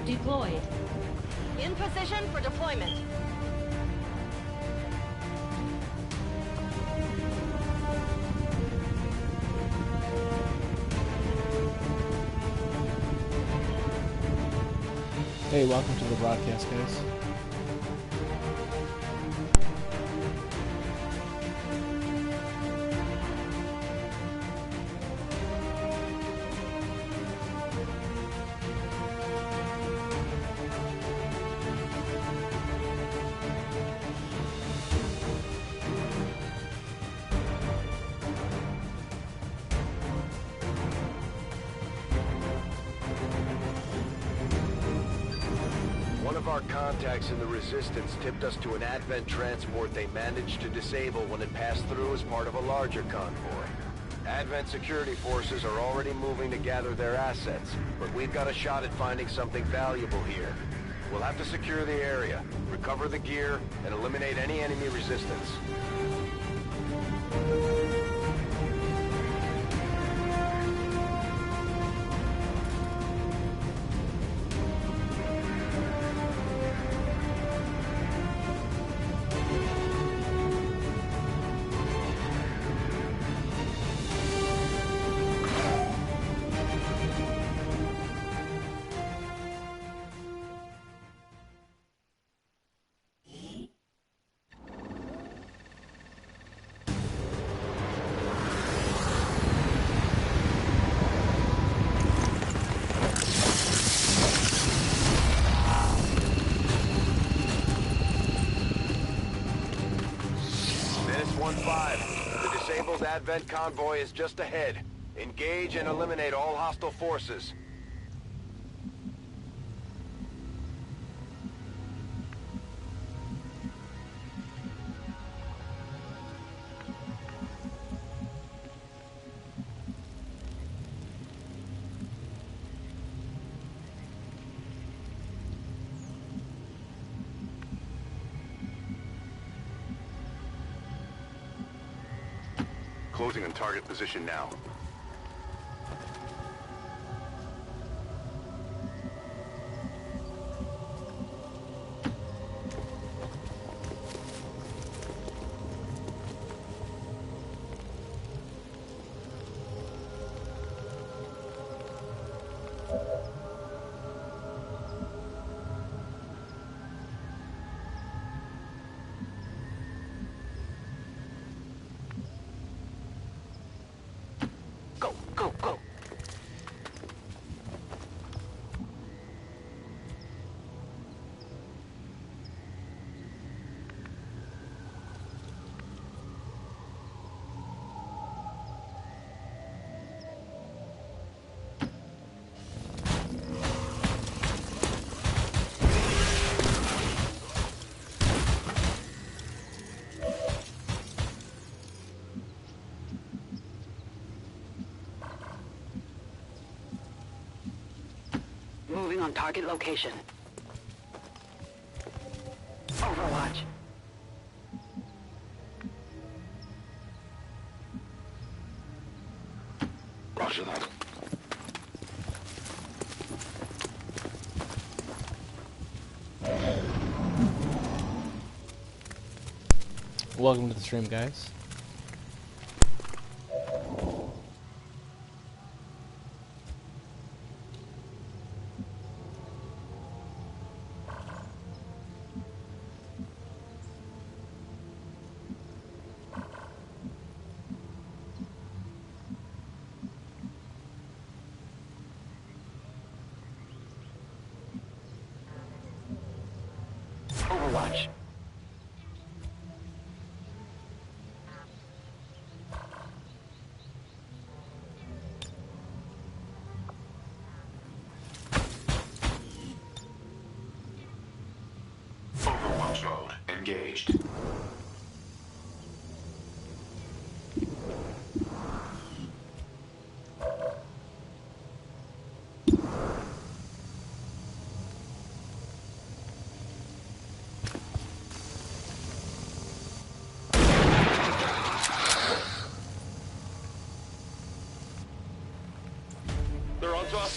Deployed. In position for deployment. Hey, welcome to the broadcast, guys. Our contacts in the Resistance tipped us to an Advent transport they managed to disable when it passed through as part of a larger convoy. Advent security forces are already moving to gather their assets, but we've got a shot at finding something valuable here. We'll have to secure the area, recover the gear, and eliminate any enemy resistance. 1-5. The disabled Advent convoy is just ahead. Engage and eliminate all hostile forces. Closing on target position now. Go, go, go. Moving on target location. Overwatch. Roger that. Welcome to the stream, guys. Overwatch. Overwatch mode engaged. They're on top.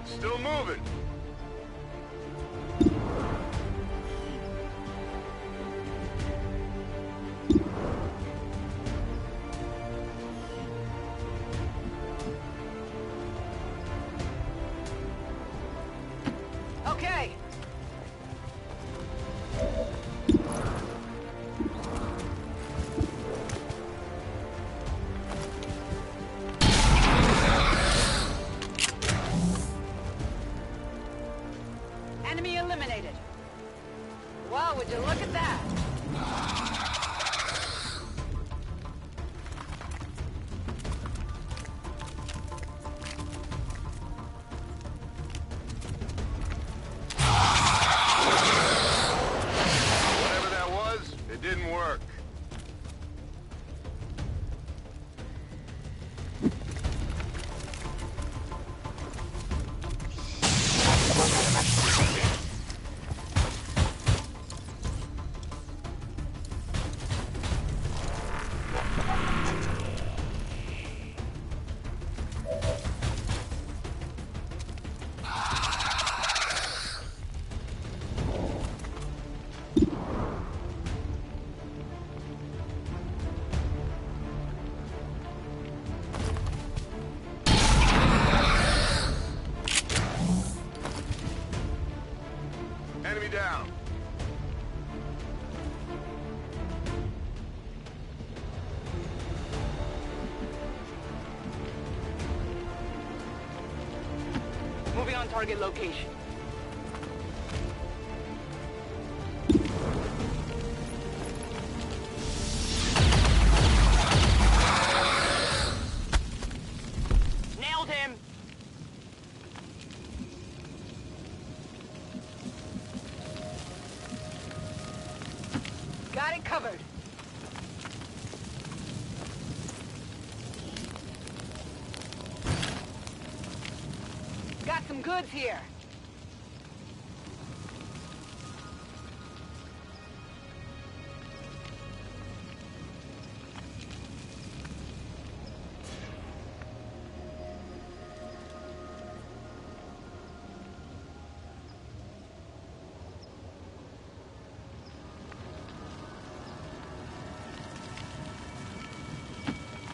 Still moving. Okay. Enemy eliminated. Wow, would you look at that? on target location. Nailed him! Got it covered. Got some goods here.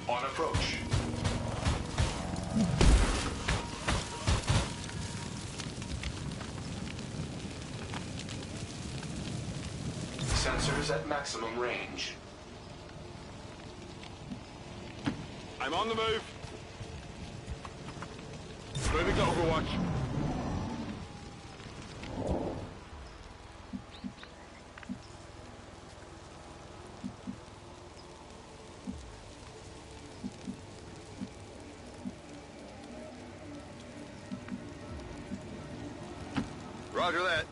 On approach. Sensors at maximum range. I'm on the move. Moving to Overwatch. Roger that.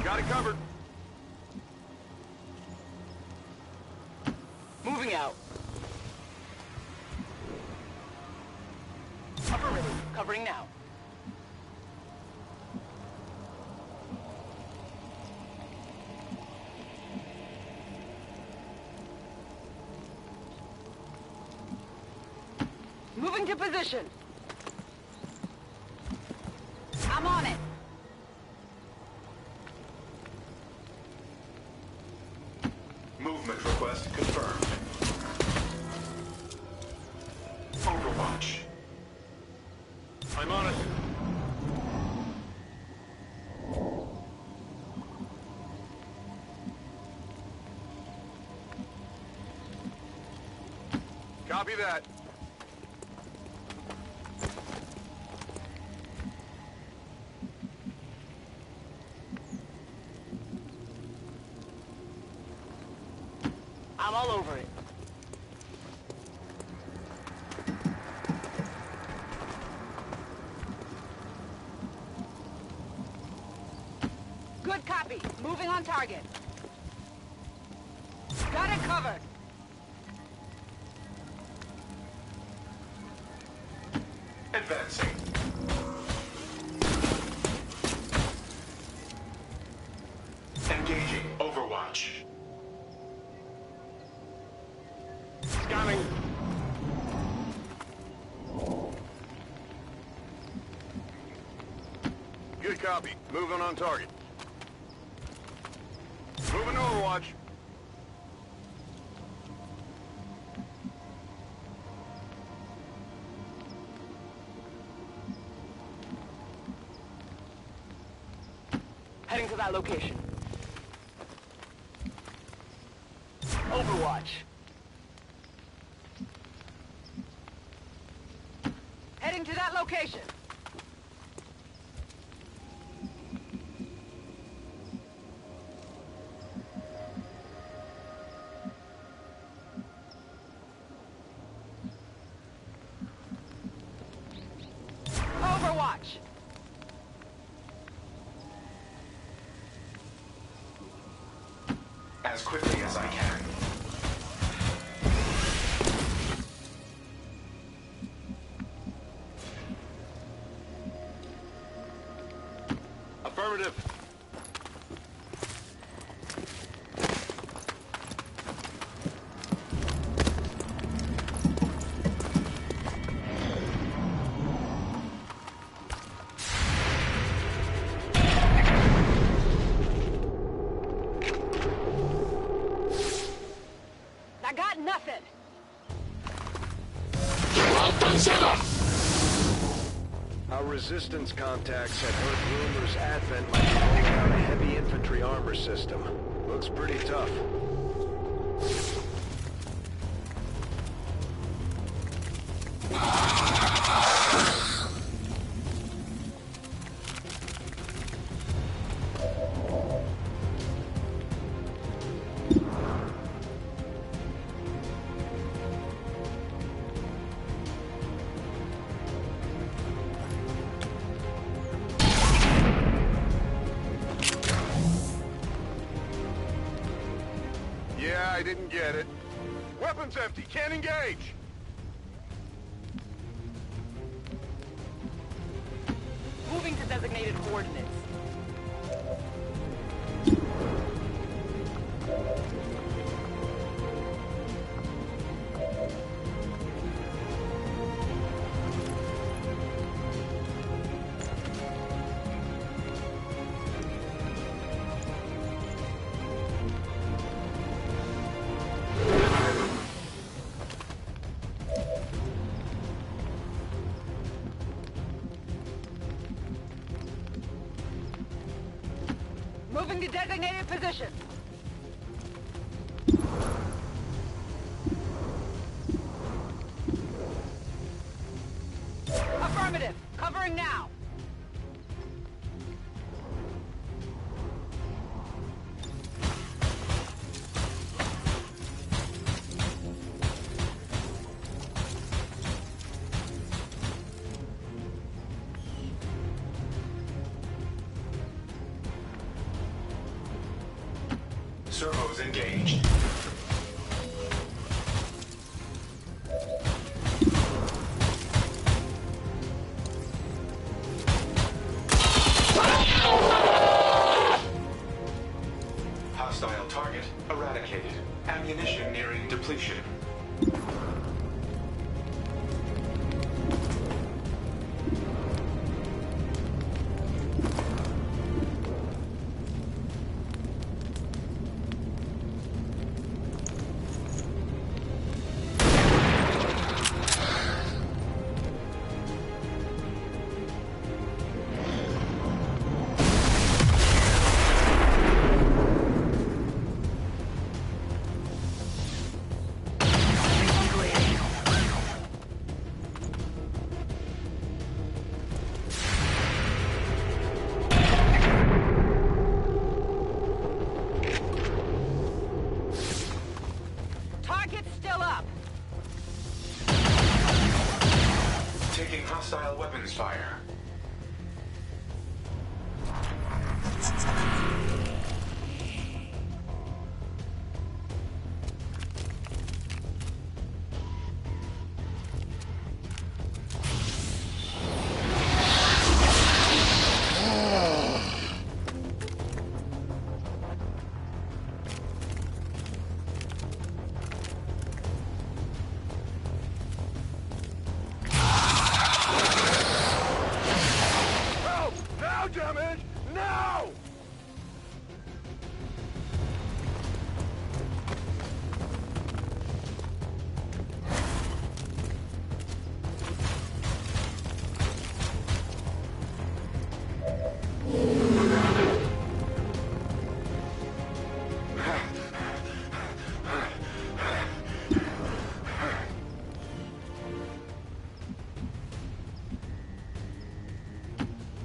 Got it covered. Moving out. Affirmative. Covering now. Moving to position. I'm on it. Movement request confirmed. Overwatch. I'm on it. Copy that. I'm all over it. Good copy. Moving on target. Got it covered. Advancing. Engaging Overwatch. Scanning. Good copy. Moving on target. Moving to Overwatch. Heading to that location. Overwatch. Heading to that location. Overwatch. As quickly as I can. Affirmative. I got nothing. Our resistance contacts had heard rumors Advent might be rolling out a heavy infantry armor system. Looks pretty tough. Didn't get it. Weapons empty. Can't engage. Moving to designated coordinates. Moving to designated position. Affirmative. Covering now. Servos engaged. Hostile target eradicated. Ammunition nearing depletion. Target's still up. Taking hostile weapons fire. Damage! Now!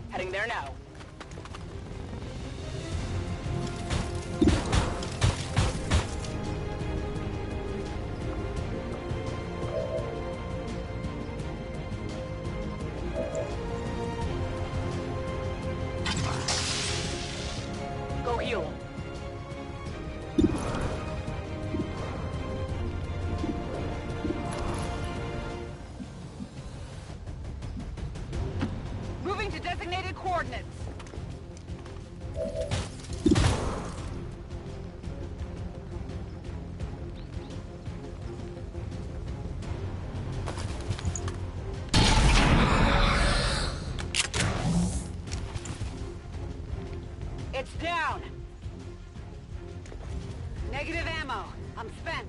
Heading there now. Go heal. Moving to designated coordinates. It's down. Negative ammo. I'm spent.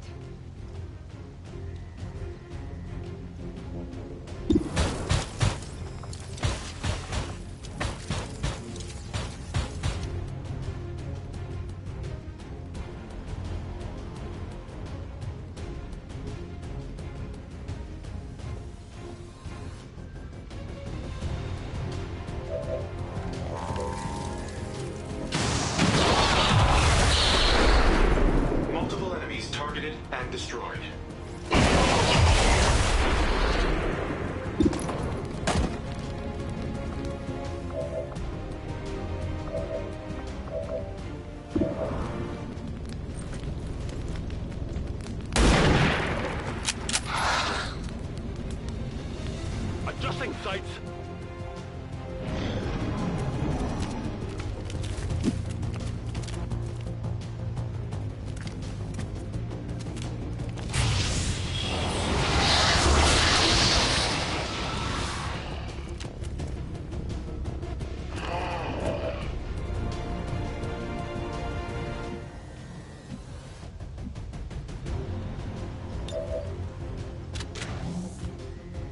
Adjusting sights.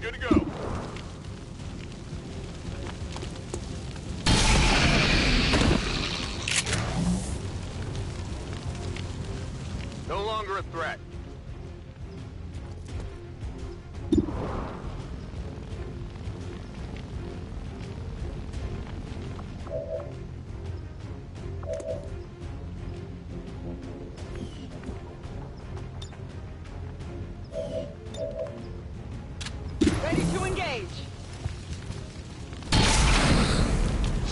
Good to go. No longer a threat. Ready to engage.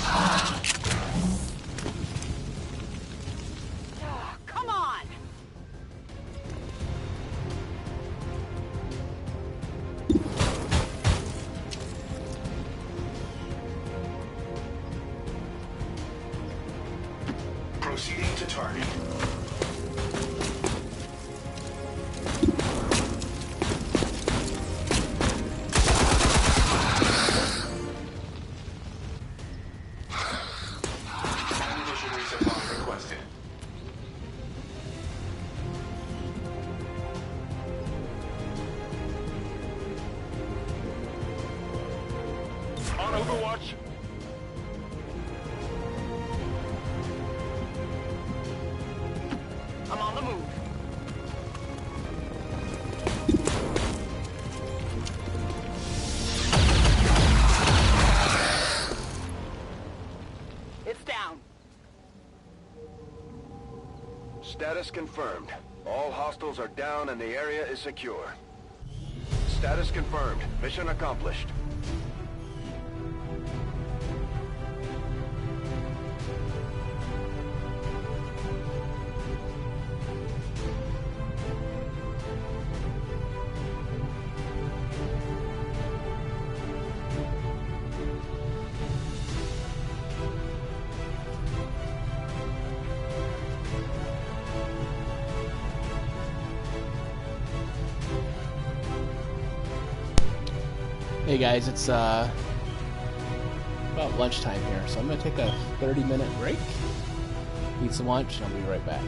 Ah, come on. Proceeding to target. Ammunition resupply requested. On Overwatch. I'm on the move. It's down. Status confirmed. All hostiles are down and the area is secure. Status confirmed. Mission accomplished. Hey guys, it's about lunchtime here, so I'm gonna take a 30-minute break, eat some lunch, and I'll be right back.